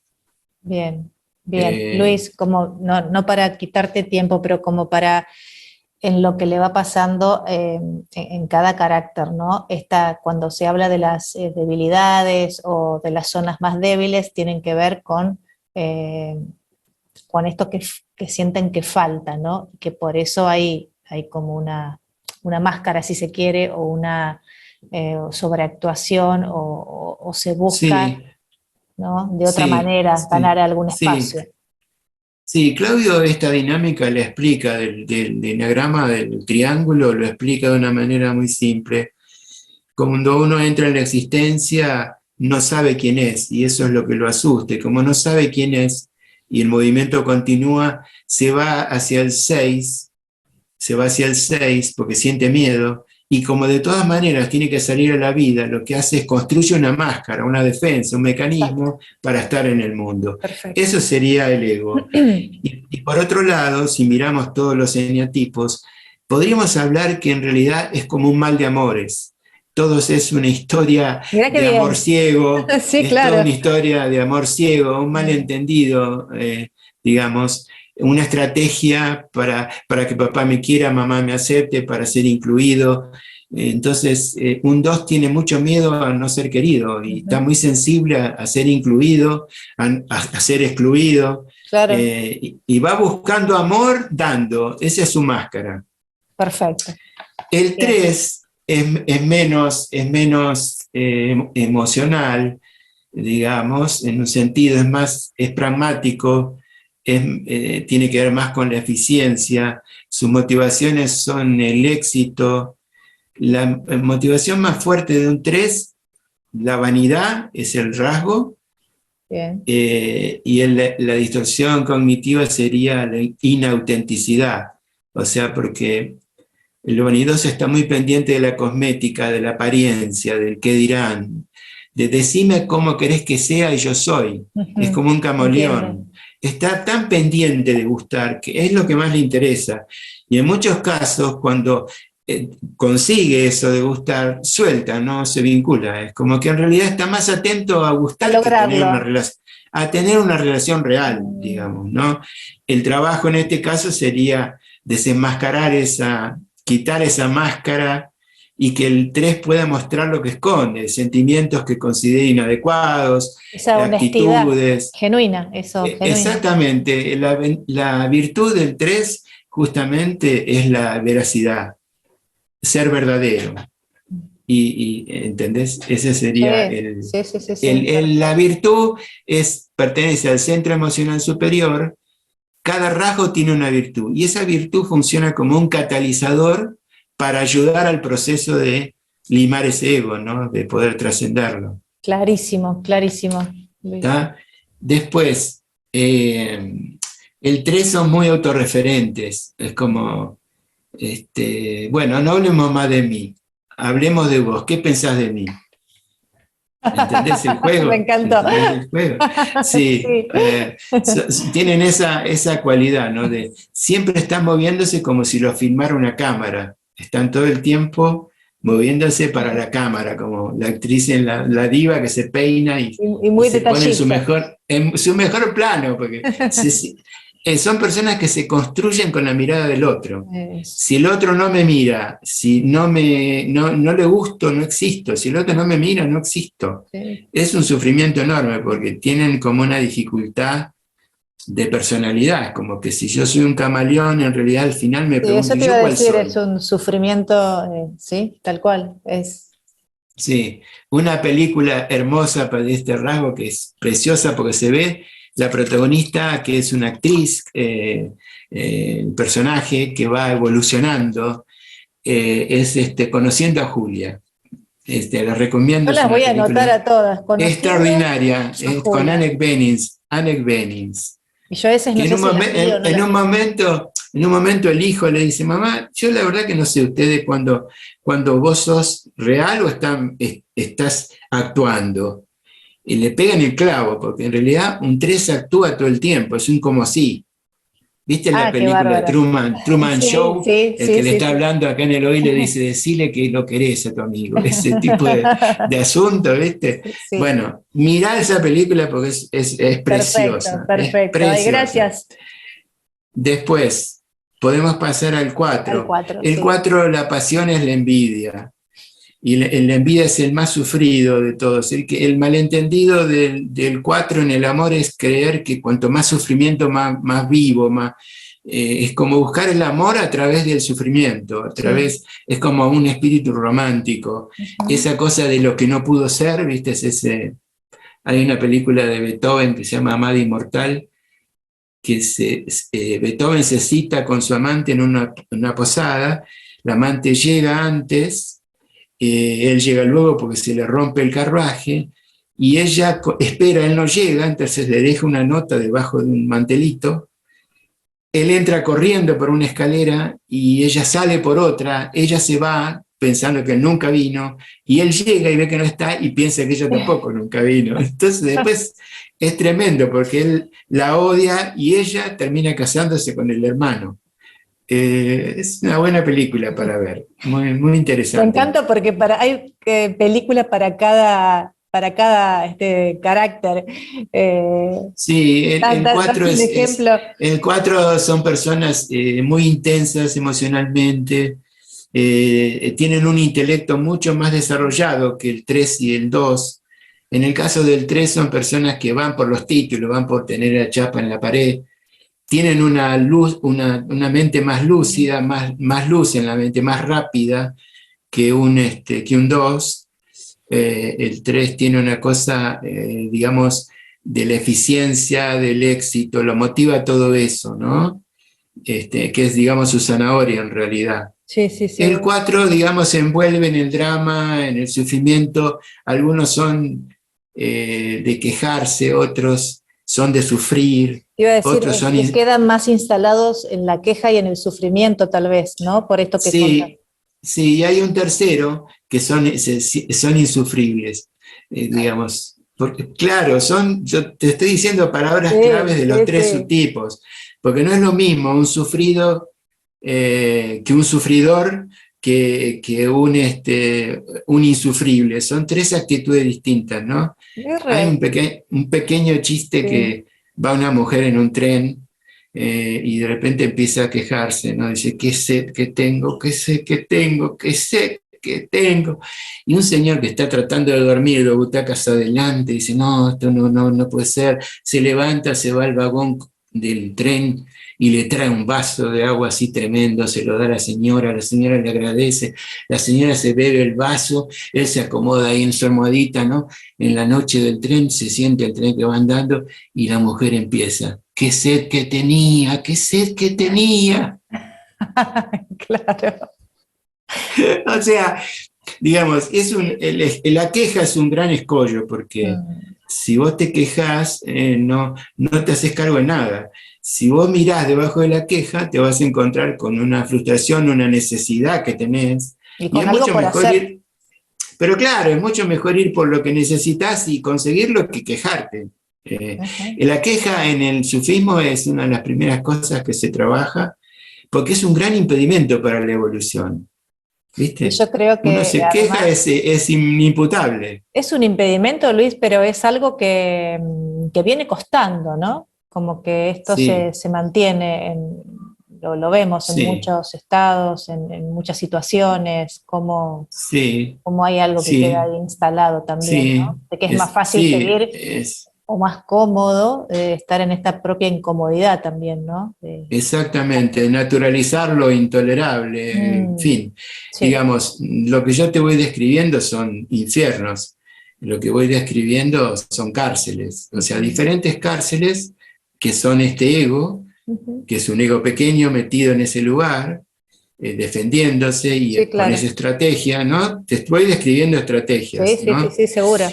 Bien, bien. Luis, como no para quitarte tiempo, pero como para en lo que le va pasando en cada carácter, ¿no? Cuando se habla de las debilidades o de las zonas más débiles, tienen que ver con esto que sienten que falta, ¿no? Que por eso hay como una máscara, si se quiere, o una sobreactuación, o se busca, Sí, ¿no? De otra sí, manera ganar sí, algún sí. espacio. Sí, Claudio esta dinámica la explica del enagrama del triángulo, lo explica de una manera muy simple. Cuando uno entra en la existencia, no sabe quién es, y eso es lo que lo asusta. Y como no sabe quién es, y el movimiento continúa, se va hacia el 6 porque siente miedo, y como de todas maneras tiene que salir a la vida, lo que hace es construye una máscara, una defensa, un mecanismo para estar en el mundo. Perfecto. Eso sería el ego. Y por otro lado, si miramos todos los eneatipos, podríamos hablar que en realidad es como un mal de amores. Todos es una historia de amor ciego, sí, es claro. toda una historia de amor ciego, un malentendido, digamos, una estrategia para que papá me quiera, mamá me acepte, para ser incluido. Entonces, un 2 tiene mucho miedo a no ser querido y está muy sensible a ser incluido, a ser excluido. Claro. Y va buscando amor dando, esa es su máscara. Perfecto. El 3 es menos emocional, digamos, en un sentido es pragmático, tiene que ver más con la eficiencia, sus motivaciones son el éxito. La motivación más fuerte de un 3, la vanidad, es el rasgo. Bien. Y la distorsión cognitiva sería la inautenticidad, o sea, porque el vanidoso está muy pendiente de la cosmética, de la apariencia, del qué dirán, de decime cómo querés que sea y yo soy. Es como un camaleón. Está tan pendiente de gustar que es lo que más le interesa. Y en muchos casos, cuando consigue eso de gustar, suelta, no se vincula. Es como que en realidad está más atento a gustar que a tener una relación real, digamos, ¿no? El trabajo en este caso sería desenmascarar quitar esa máscara y que el 3 pueda mostrar lo que esconde, sentimientos que considere inadecuados, esa actitudes. Genuina, eso. Exactamente, la virtud del 3 justamente es la veracidad, ser verdadero. Y ¿entendés? Ese sería la virtud, pertenece al centro emocional superior. Cada rasgo tiene una virtud y esa virtud funciona como un catalizador para ayudar al proceso de limar ese ego, ¿no? De poder trascenderlo. Clarísimo, clarísimo. ¿Está? Después, el 3 son muy autorreferentes, es como, bueno, no hablemos más de mí, hablemos de vos, ¿qué pensás de mí? ¿Entendés el juego? Me encantó. ¿Entendés el juego? Sí, sí. Tienen esa cualidad, ¿no? De siempre están moviéndose como si lo filmara una cámara. Están todo el tiempo moviéndose para la cámara, como la actriz en la diva que se peina y muy se pone en su mejor detallista. plano, porque son personas que se construyen con la mirada del otro. Si el otro no me mira, si no le gusto, no existo. Si el otro no me mira, no existo. Sí. Es un sufrimiento enorme porque tienen como una dificultad de personalidad, como que si yo soy un camaleón, en realidad al final me pregunto, eso te iba a decir, es un sufrimiento, sí, tal cual. Sí, una película hermosa para este rasgo que es preciosa porque se ve la protagonista, que es una actriz, el personaje que va evolucionando, es Conociendo a Julia. La recomiendo. Yo las voy a anotar a todas. Extraordinaria, con Anneke Bening. Y yo ese no sé si en un momento En un momento el hijo le dice, mamá, yo la verdad que no sé ustedes cuando vos sos real o estás actuando. Y le pegan el clavo, porque en realidad un 3 actúa todo el tiempo, es un como si. ¿Viste la Qué película bárbaro. Truman Sí, Show? sí, El sí, que le sí, está sí. hablando acá en el oído le dice, decile que lo querés a tu amigo. Ese tipo de asunto, ¿viste? Sí, Bueno, mirá esa película porque es perfecto, preciosa, es perfecto. Ay, preciosa. gracias. Después, podemos pasar al Al 4. 4, El sí. 4, la pasión es la envidia. Y la envidia es el más sufrido de todos. El malentendido del 4 en el amor es creer que cuanto más sufrimiento, más vivo, es como buscar el amor a través del sufrimiento, Sí. es como un espíritu romántico. Ujú. Esa cosa de lo que no pudo ser, ¿viste? Hay una película de Beethoven que se llama Amada Inmortal, que Beethoven se cita con su amante en una posada, la amante llega antes, él llega luego porque se le rompe el carruaje, y ella espera, él no llega, entonces le deja una nota debajo de un mantelito, él entra corriendo por una escalera y ella sale por otra, ella se va pensando que él nunca vino, y él llega y ve que no está y piensa que ella tampoco nunca vino. Entonces después es tremendo porque él la odia y ella termina casándose con el hermano. Es una buena película para ver, muy, muy Me interesante. encanta porque hay películas para cada carácter. Eh, Sí, das, el das 4 un ejemplo. el 4 son personas muy intensas emocionalmente, tienen un intelecto mucho más desarrollado que el 3 y el 2. En el caso del 3 son personas que van por los títulos, van por tener la chapa en la pared, tienen una mente más lúcida, más luz en la mente, más rápida que un 2. El 3 tiene una cosa, digamos, de la eficiencia, del éxito, lo motiva todo eso, ¿no? Que es, digamos, su zanahoria en realidad. Sí, sí, El seguro. 4 digamos, se envuelve en el drama, en el sufrimiento. Algunos son de quejarse, otros son de sufrir, Iba a decir, otros son... quedan más instalados en la queja y en el sufrimiento, tal vez, ¿no? Por esto que contas. Sí, sí, y hay un tercero que son insufribles, digamos. Porque, claro, yo te estoy diciendo palabras Sí, claves de los sí, tres sí. subtipos, porque no es lo mismo un sufrido que un sufridor un insufrible. Son tres actitudes distintas, ¿no? Es Hay real. un pequeño chiste Sí. que va una mujer en un tren y de repente empieza a quejarse, ¿no? Dice, qué sed que tengo, qué sed que tengo, qué sed que tengo. Y un señor que está tratando de dormir, lo butacas adelante, dice, no, esto no puede ser. Se levanta, se va al vagón del tren y le trae un vaso de agua así tremendo, se lo da a la señora le agradece, la señora se bebe el vaso, él se acomoda ahí en su almohadita, ¿no? En la noche del tren se siente el tren que va andando y la mujer empieza, qué sed que tenía, qué sed que tenía. Claro. O sea, digamos, la queja es un gran escollo porque Mm. si vos te quejas, no te haces cargo de nada. Si vos mirás debajo de la queja, te vas a encontrar con una frustración, una necesidad que tenés, Y y es con algo mucho por mejor hacer. ir, pero claro, es mucho mejor ir por lo que necesitas y conseguirlo que quejarte. Ujú. La queja en el sufismo es una de las primeras cosas que se trabaja porque es un gran impedimento para la evolución, Y ¿viste? yo creo Uno que se queja, además es inimputable. es un impedimento, Luis, pero es algo que viene costando, ¿no? Como que esto Sí, se mantiene, lo vemos en sí, muchos estados, en muchas situaciones, sí, como hay algo que queda sí, ahí instalado también, ¿no? sí, De que es más fácil sí, seguir o más cómodo estar en esta propia incomodidad también, ¿no? exactamente, naturalizar lo intolerable, en Mm, fin, sí, digamos, lo que yo te voy describiendo son infiernos, lo que voy describiendo son cárceles, o sea, ujú, diferentes cárceles que son este ego, ujú. que es un ego pequeño metido en ese lugar, defendiéndose Sí, y con esa claro. estrategia, ¿no? Te estoy describiendo Sí, estrategias, sí, sí, ¿no? sí, seguro.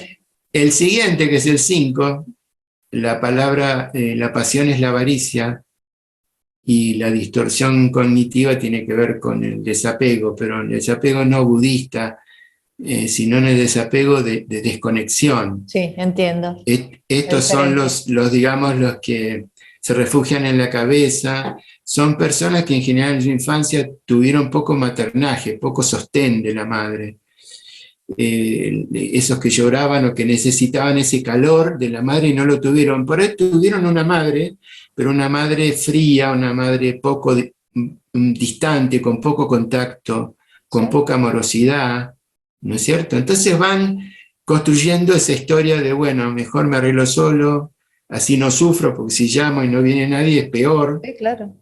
El siguiente, que es el 5, la palabra, la pasión es la avaricia, y la distorsión cognitiva tiene que ver con el desapego, pero el desapego no budista, sino en el desapego de desconexión. Sí, entiendo. Estos son digamos, los que se refugian en la cabeza, son personas que en general en su infancia tuvieron poco maternaje, poco sostén de la madre. Esos que lloraban o que necesitaban ese calor de la madre y no lo tuvieron. Por ahí tuvieron una madre, pero una madre fría, una madre poco distante, con poco contacto, con poca amorosidad, ¿no es cierto? Entonces van construyendo esa historia de, bueno, mejor me arreglo solo, así no sufro, porque si llamo y no viene nadie es peor. Sí, claro.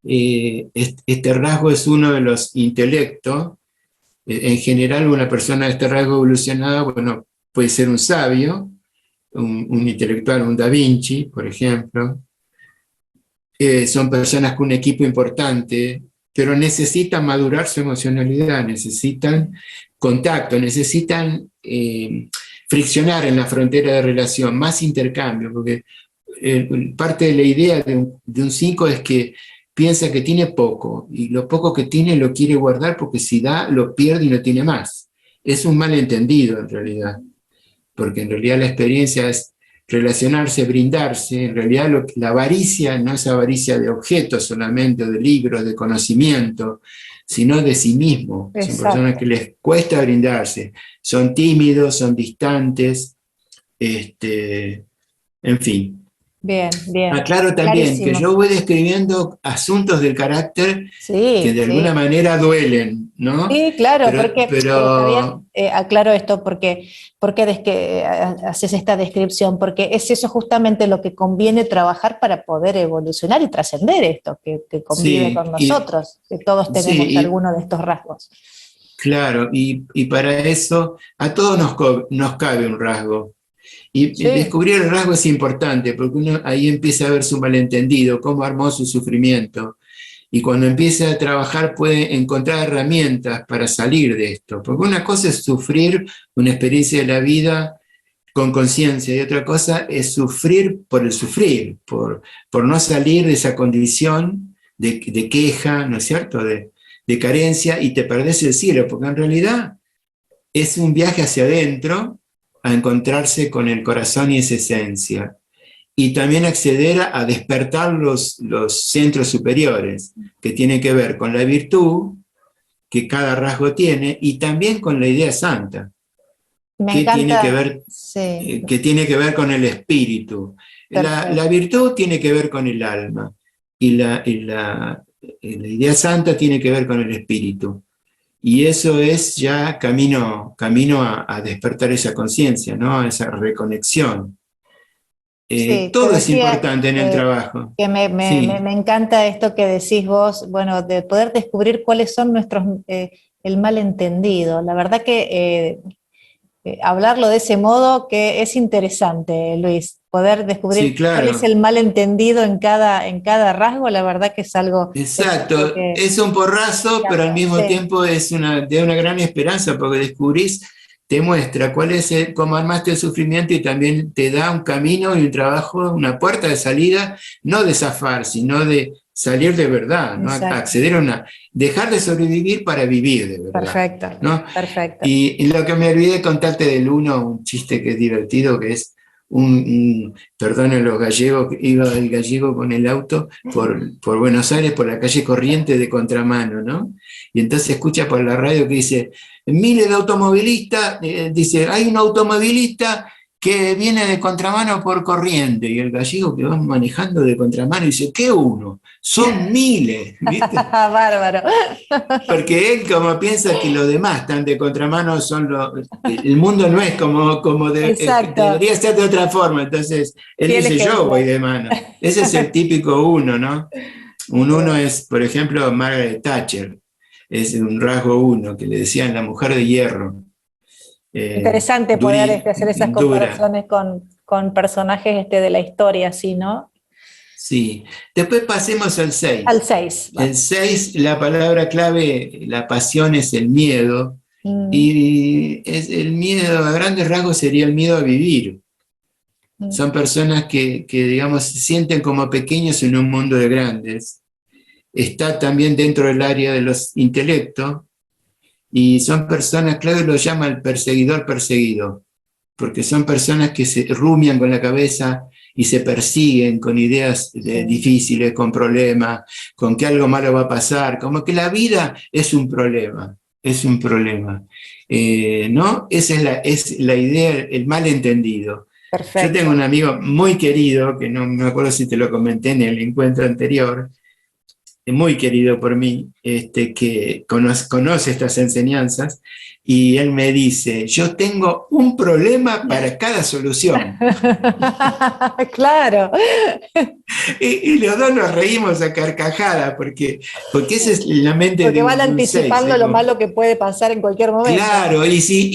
Este rasgo es uno de los intelectos. En general, una persona de este rasgo evolucionado, bueno, puede ser un sabio, un intelectual, un Da Vinci, por ejemplo. Son personas con un equipo importante, pero necesitan madurar su emocionalidad, necesitan contacto, necesitan friccionar en la frontera de relación, más intercambio, porque parte de la idea de un 5 es que piensa que tiene poco, y lo poco que tiene lo quiere guardar porque si da, lo pierde y no tiene más. Es un malentendido en realidad, porque en realidad la experiencia es relacionarse, brindarse. En realidad la avaricia no es avaricia de objetos solamente, o de libros, de conocimiento, sino de sí mismo. Exacto. Son personas que les cuesta brindarse, son tímidos, son distantes, en fin. Bien, bien. Aclaro también clarísimo. Que yo voy describiendo asuntos del carácter que de alguna manera duelen, ¿no? Sí, claro, pero aclaro esto, porque haces esta descripción, porque es eso justamente lo que conviene trabajar para poder evolucionar y trascender esto, que convive con nosotros, que todos tenemos alguno de estos rasgos. Claro, y para eso a todos nos cabe un rasgo. Y descubrir el rasgo es importante, porque uno ahí empieza a ver su malentendido, cómo armó su sufrimiento. Y cuando empieza a trabajar puede encontrar herramientas para salir de esto. Porque una cosa es sufrir una experiencia de la vida con conciencia, y otra cosa es sufrir por el sufrir, por no salir de esa condición de queja, ¿no es cierto?, de carencia, y te perdés el cielo, porque en realidad es un viaje hacia adentro, a encontrarse con el corazón y esa esencia. Y también acceder a despertar los centros superiores, que tienen que ver con la virtud que cada rasgo tiene, y también con la idea santa, que tiene que ver con el espíritu. La virtud tiene que ver con el alma, y la idea santa tiene que ver con el espíritu. Y eso es ya camino a despertar esa conciencia, ¿no? A esa reconexión. Todo es importante en el trabajo. Que me encanta esto que decís vos, bueno, de poder descubrir cuáles son nuestros, el malentendido. La verdad que hablarlo de ese modo que es interesante, Luis. Poder descubrir cuál es el malentendido en cada rasgo, la verdad que es algo... Exacto, es un porrazo, pero al mismo tiempo es de una gran esperanza, porque descubrís, te muestra cómo armaste el sufrimiento, y también te da un camino y un trabajo, una puerta de salida, no de zafar, sino de salir de verdad, ¿no? Acceder a dejar de sobrevivir para vivir de verdad. Perfecto, ¿no? Perfecto. Y lo que me olvidé contarte del uno, un chiste que es divertido, que es perdón, los gallegos, iba el gallego con el auto por Buenos Aires, por la calle Corrientes de contramano, ¿no? Y entonces escucha por la radio que dice, miles de automovilistas, dice, hay un automovilista que viene de contramano por Corrientes, y el gallego que va manejando de contramano dice, ¿qué uno? Son miles, ¿viste? Bárbaro. Porque él como piensa que los demás están de contramano, el mundo no es como debería ser de otra forma, entonces él dice, yo voy de mano. Ese es el típico uno, ¿no? Un uno es, por ejemplo, Margaret Thatcher, es un rasgo uno, que le decían la mujer de hierro. Interesante poder hacer esas comparaciones con personajes de la historia, ¿sí, no? Sí. Después pasemos al 6. Al 6. El 6, la palabra clave, la pasión, es el miedo. Y el miedo, a grandes rasgos, sería el miedo a vivir. Son personas que, digamos, se sienten como pequeños en un mundo de grandes. Está también dentro del área de los intelectos, y son personas, Claudio lo llama el perseguidor perseguido, porque son personas que se rumian con la cabeza y se persiguen con ideas difíciles, con problemas, con que algo malo va a pasar, como que la vida es un problema, es un problema. ¿No? Esa es la idea, el malentendido. Perfecto. Yo tengo un amigo muy querido, que no me acuerdo si te lo comenté en el encuentro anterior, muy querido por mí, que conoce estas enseñanzas, y él me dice, yo tengo un problema para cada solución. Claro. Y los dos nos reímos a carcajadas, porque esa es la mente Porque de van un anticipando 6. lo malo que puede pasar en cualquier momento. Claro, y si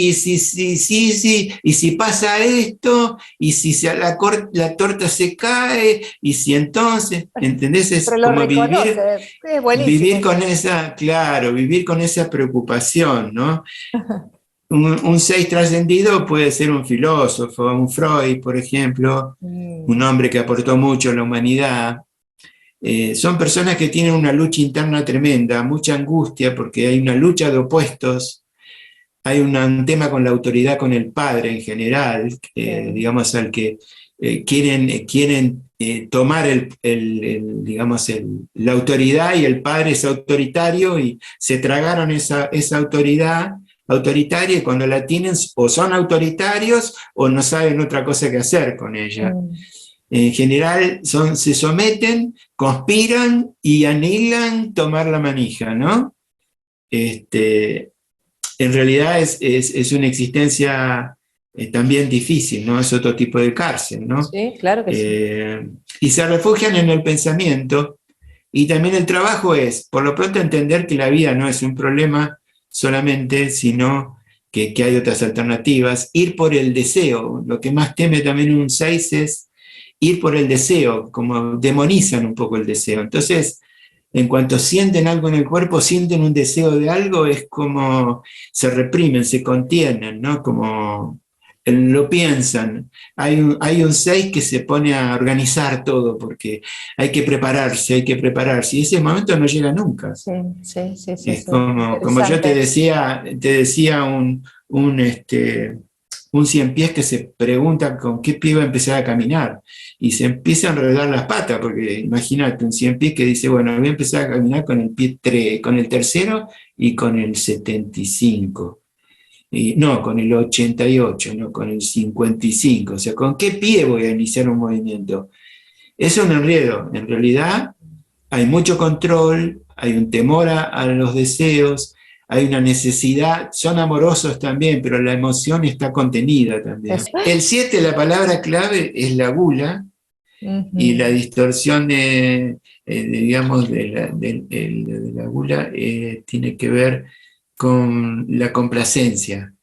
pasa esto, y si la torta se cae, y si entonces, ¿entendés? Es Pero lo como reconoce, es buenísimo. vivir con esa, claro, vivir con esa preocupación, ¿no? Un 6 trascendido puede ser un filósofo, un Freud, por ejemplo, un hombre que aportó mucho a la humanidad. Son personas que tienen una lucha interna tremenda, mucha angustia, porque hay una lucha de opuestos, hay un tema con la autoridad, con el padre en general, digamos, al que quieren tomar la autoridad, y el padre es autoritario y se tragaron esa autoridad autoritaria, y cuando la tienen o son autoritarios o no saben otra cosa que hacer con ella. En general se someten, conspiran y anhelan tomar la manija, ¿no? En realidad es una existencia también difícil, ¿no? Es otro tipo de cárcel, ¿no? Sí, claro que sí. Y se refugian en el pensamiento, y también el trabajo es, por lo pronto, entender que la vida no es un problema solamente, sino que hay otras alternativas. Ir por el deseo, lo que más teme también un 6 es ir por el deseo, como demonizan un poco el deseo. Entonces, en cuanto sienten algo en el cuerpo, sienten un deseo de algo, es como se reprimen, se contienen, ¿no? Como lo piensan. Hay un 6 que se pone a organizar todo, porque hay que prepararse, y ese momento no llega nunca. Sí. Es como yo te decía un 100 pies que se pregunta con qué pie va a empezar a caminar, y se empieza a enredar las patas, porque imagínate un 100 pies que dice, bueno, voy a empezar a caminar con el pie 3, con el tercero y con el 75. No, con el 88, no, con el 55. O sea, ¿con qué pie voy a iniciar un movimiento? Es un enredo. En realidad hay mucho control, hay un temor a los deseos, hay una necesidad, son amorosos también, pero la emoción está contenida también. El 7, la palabra clave es la gula, y la distorsión digamos, de la gula tiene que ver con la complacencia,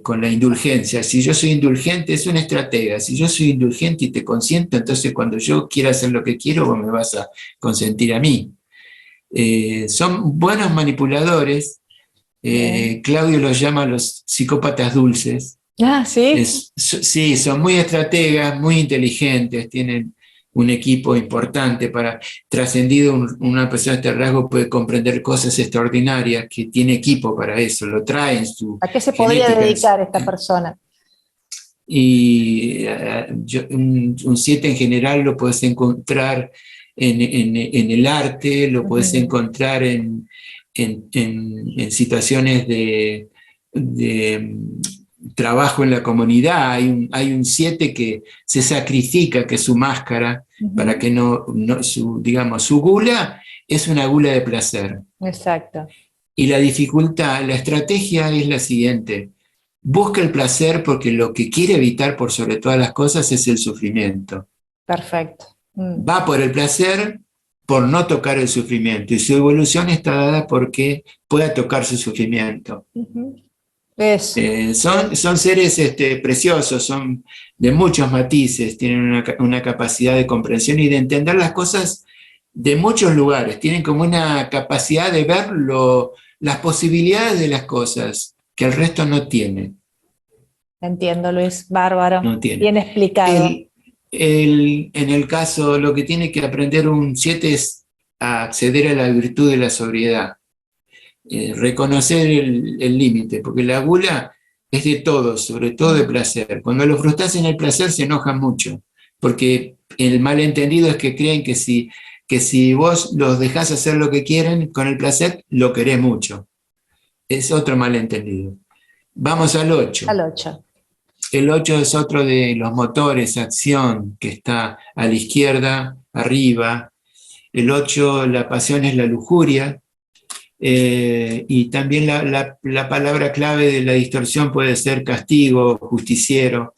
con la indulgencia. Si yo soy indulgente, es una estratega. Si yo soy indulgente y te consiento, entonces cuando yo quiera hacer lo que quiero, vos me vas a consentir a mí. Son buenos manipuladores. Claudio los llama los psicópatas dulces. Sí. Sí, son muy estrategas, muy inteligentes, tienen un equipo importante para, trascendido una persona de este rasgo puede comprender cosas extraordinarias, que tiene equipo para eso, lo trae en su ¿A qué se podría dedicar esta persona? Y un 7 en general lo puedes encontrar en el arte, lo puedes encontrar en situaciones de trabajo en la comunidad. Hay un 7 que se sacrifica, que es su máscara, para que su gula es una gula de placer. Exacto. Y la dificultad, la estrategia es la siguiente: busca el placer porque lo que quiere evitar por sobre todas las cosas es el sufrimiento. Perfecto. Va por el placer por no tocar el sufrimiento, y su evolución está dada porque pueda tocar su sufrimiento. Son seres preciosos, son de muchos matices, tienen una capacidad de comprensión y de entender las cosas de muchos lugares, tienen como una capacidad de ver las posibilidades de las cosas que el resto no tiene. entiendo, Luis, bárbaro, no tiene. bien explicado. En el caso, lo que tiene que aprender un 7 es a acceder a la virtud de la sobriedad, reconocer el límite, porque la gula es de todo, sobre todo de placer. Cuando lo frustras en el placer se enojan mucho, porque el malentendido es que creen que si vos los dejás hacer lo que quieren con el placer, lo querés mucho. Es otro malentendido. Vamos al 8. Al 8. El 8 es otro de los motores, acción, que está a la izquierda, arriba. El 8, la pasión es la lujuria. Y también la palabra clave de la distorsión puede ser castigo, justiciero.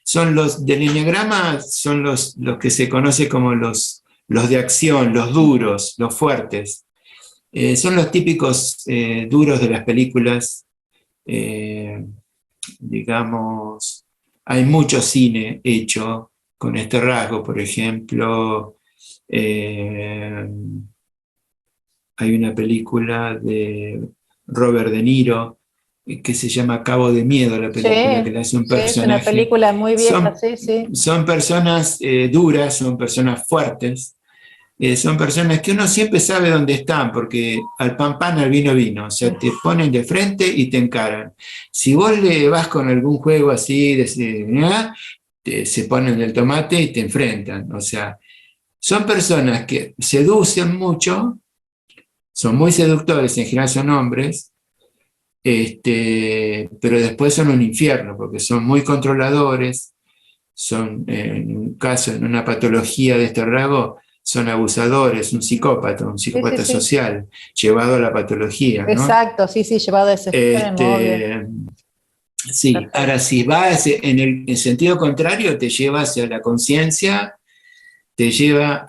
Son los del enneagrama, son los que se conoce como los de acción, los duros, los fuertes. Son los típicos duros de las películas. Digamos, hay mucho cine hecho con este rasgo. Por ejemplo, hay una película de Robert De Niro que se llama Cabo de Miedo, la película, que le hace un personaje. Sí, es una película muy vieja, sí. Son personas duras, son personas fuertes, son personas que uno siempre sabe dónde están, porque al pan pan, al vino vino, o sea, te ponen de frente y te encaran. Si vos le vas con algún juego así, se ponen del tomate y te enfrentan, o sea, son personas que seducen mucho, son muy seductores, en general son hombres, pero después son un infierno, porque son muy controladores, son, en un caso, en una patología de este rasgo, son abusadores, un psicópata social, llevado a la patología, ¿no? Exacto, sí, llevado a ese extremo. Sí, perfecto. Ahora si vas en el sentido contrario, te lleva hacia la conciencia, te lleva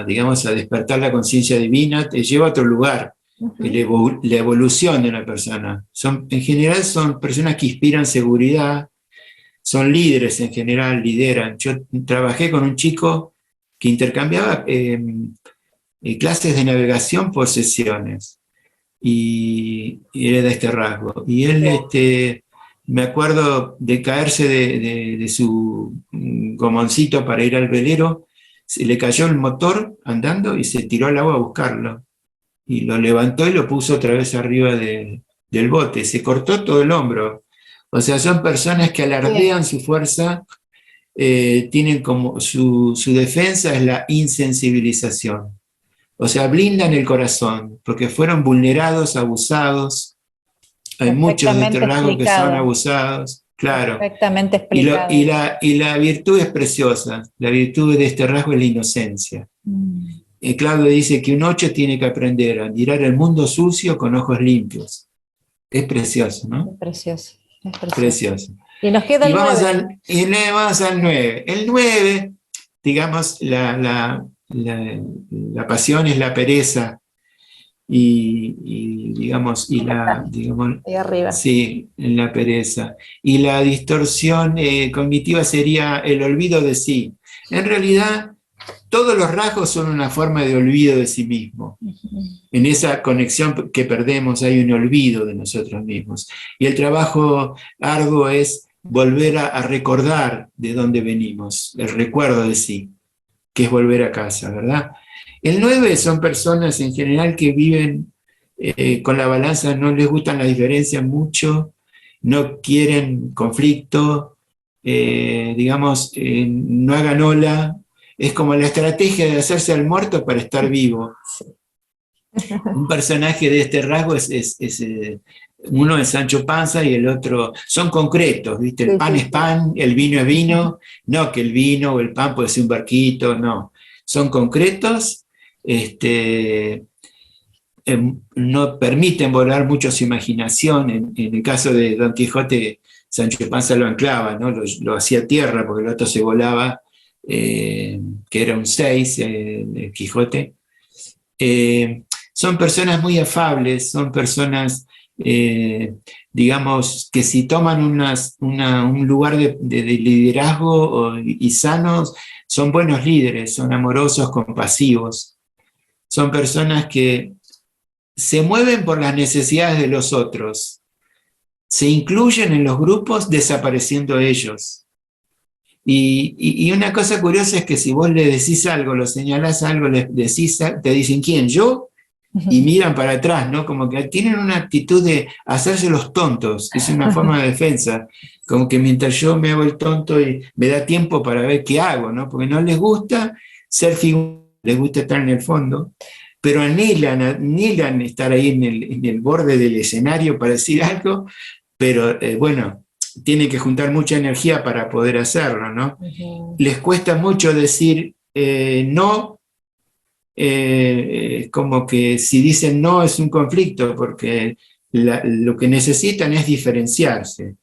digamos, a despertar la conciencia divina, te lleva a otro lugar, la evolución de una persona. En general son personas que inspiran seguridad, son líderes en general, lideran. Yo trabajé con un chico que intercambiaba clases de navegación por sesiones, y era de este rasgo. Y él, me acuerdo de caerse de su gomoncito para ir al velero, se le cayó el motor andando y se tiró al agua a buscarlo. Y lo levantó y lo puso otra vez arriba del bote. Se cortó todo el hombro. O sea, son personas que alardean su fuerza, tienen como su defensa es la insensibilización. O sea, blindan el corazón, porque fueron vulnerados, abusados. Hay muchos de este rasgo que son abusados, claro. Perfectamente explicado. Y la virtud es preciosa. La virtud de este rasgo es la inocencia. Claudio dice que un 8 tiene que aprender a mirar el mundo sucio con ojos limpios. Es precioso, ¿no? Es precioso. Precioso. Y nos queda el 9. Y vamos al 9. El 9, digamos, la pasión es la pereza digamos, ahí arriba. Sí, en la pereza. Y la distorsión cognitiva sería el olvido de sí. En realidad, todos los rasgos son una forma de olvido de sí mismo. En esa conexión que perdemos hay un olvido de nosotros mismos. Y el trabajo arduo es volver a recordar de dónde venimos, el recuerdo de sí, que es volver a casa, ¿verdad? El 9 son personas en general que viven con la balanza, no les gustan las diferencias mucho, no quieren conflicto, digamos, no hagan ola. Es como la estrategia de hacerse al muerto para estar vivo. Un personaje de este rasgo uno es Sancho Panza y el otro, son concretos, ¿viste? El pan es pan, el vino es vino, no que el vino o el pan puede ser un barquito, no. Son concretos, no permiten volar mucho su imaginación. En el caso de Don Quijote, Sancho Panza lo anclaba, ¿no? Lo hacía tierra porque el otro se volaba, que era un 6, el Quijote. Son personas muy afables, son personas, digamos, que si toman un lugar de liderazgo y sanos, son buenos líderes, son amorosos, compasivos. Son personas que se mueven por las necesidades de los otros. se incluyen en los grupos desapareciendo ellos. Y una cosa curiosa es que si vos le decís algo, lo señalás algo, te dicen, ¿quién? ¿Yo? Y miran para atrás, ¿no? Como que tienen una actitud de hacerse los tontos, es una forma de defensa, como que mientras yo me hago el tonto y me da tiempo para ver qué hago, ¿no? Porque no les gusta ser figura, les gusta estar en el fondo, pero anhelan estar ahí en el borde del escenario para decir algo, pero bueno, tienen que juntar mucha energía para poder hacerlo, ¿no? Les cuesta mucho decir no. Como que si dicen no es un conflicto, porque lo que necesitan es diferenciarse.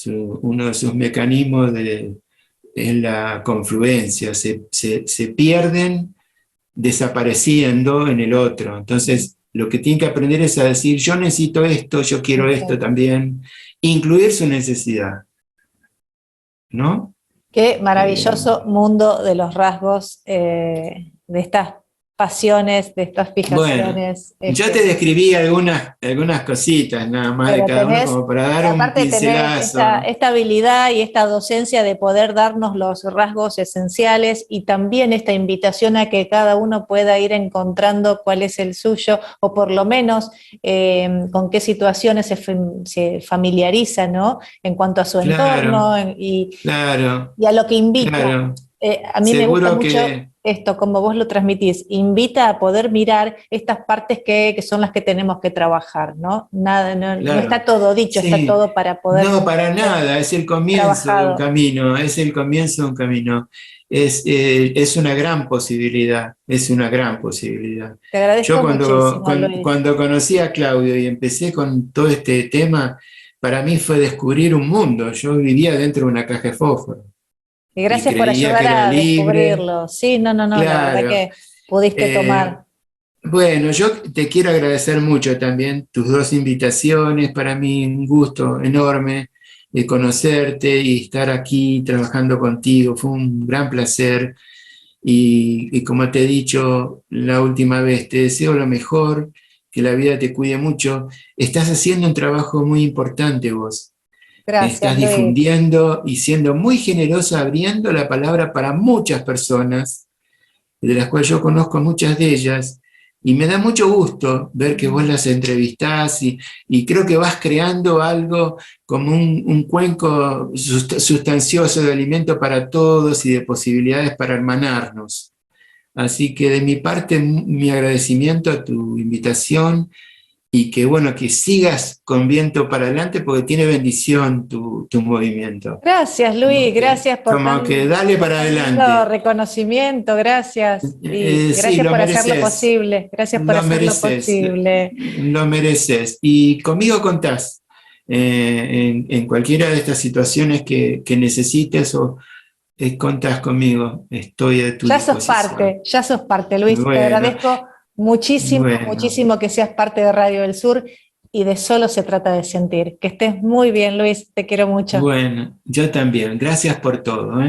Uno de sus mecanismos es la confluencia, se pierden desapareciendo en el otro. Entonces, lo que tienen que aprender es a decir, yo necesito esto, yo quiero esto también, incluir su necesidad, ¿no? Qué maravilloso mundo de los rasgos, de estas pasiones, de estas fijaciones. Bueno, yo te describí algunas cositas nada más de cada uno como para dar un aparte tenés pincelazo. esta habilidad y esta docencia de poder darnos los rasgos esenciales y también esta invitación a que cada uno pueda ir encontrando cuál es el suyo o por lo menos con qué situaciones se familiariza, ¿no? En cuanto a su entorno y a lo que invita. Claro. A mí me gusta mucho que esto, como vos lo transmitís, invita a poder mirar estas partes que son las que tenemos que trabajar, ¿no? Nada, no está todo dicho, sí. Está todo para poder... No, para nada, es el comienzo de un camino, es el comienzo de un camino. Es una gran posibilidad, es una gran posibilidad. Te agradezco muchísimo, cuando conocí a Claudio y empecé con todo este tema, para mí fue descubrir un mundo. Yo vivía dentro de una caja de fósforo. Y gracias por ayudar a descubrirlo. Sí, no, claro. La verdad que pudiste tomar. Bueno, yo te quiero agradecer mucho también tus dos invitaciones. Para mí un gusto enorme de conocerte y estar aquí trabajando contigo. Fue un gran placer. Y como te he dicho la última vez, te deseo lo mejor, que la vida te cuide mucho. Estás haciendo un trabajo muy importante vos. Gracias, estás difundiendo y siendo muy generosa, abriendo la palabra para muchas personas, de las cuales yo conozco muchas de ellas, y me da mucho gusto ver que vos las entrevistás y creo que vas creando algo como un cuenco sustancioso de alimento para todos y de posibilidades para hermanarnos. Así que de mi parte, mi agradecimiento a tu invitación y que bueno, que sigas con viento para adelante porque tiene bendición tu movimiento. Gracias, Luis, gracias por como que dale para adelante. Reconocimiento, gracias. Y gracias por hacerlo posible. Gracias por hacerlo posible. Lo mereces. Y conmigo contás en cualquiera de estas situaciones que necesites o contás conmigo. Estoy a tu disposición. Ya sos parte, Luis. Bueno, te agradezco muchísimo que seas parte de Radio del Sur y de solo se trata de sentir. Que estés muy bien, Luis, te quiero mucho. Bueno, yo también. Gracias por todo.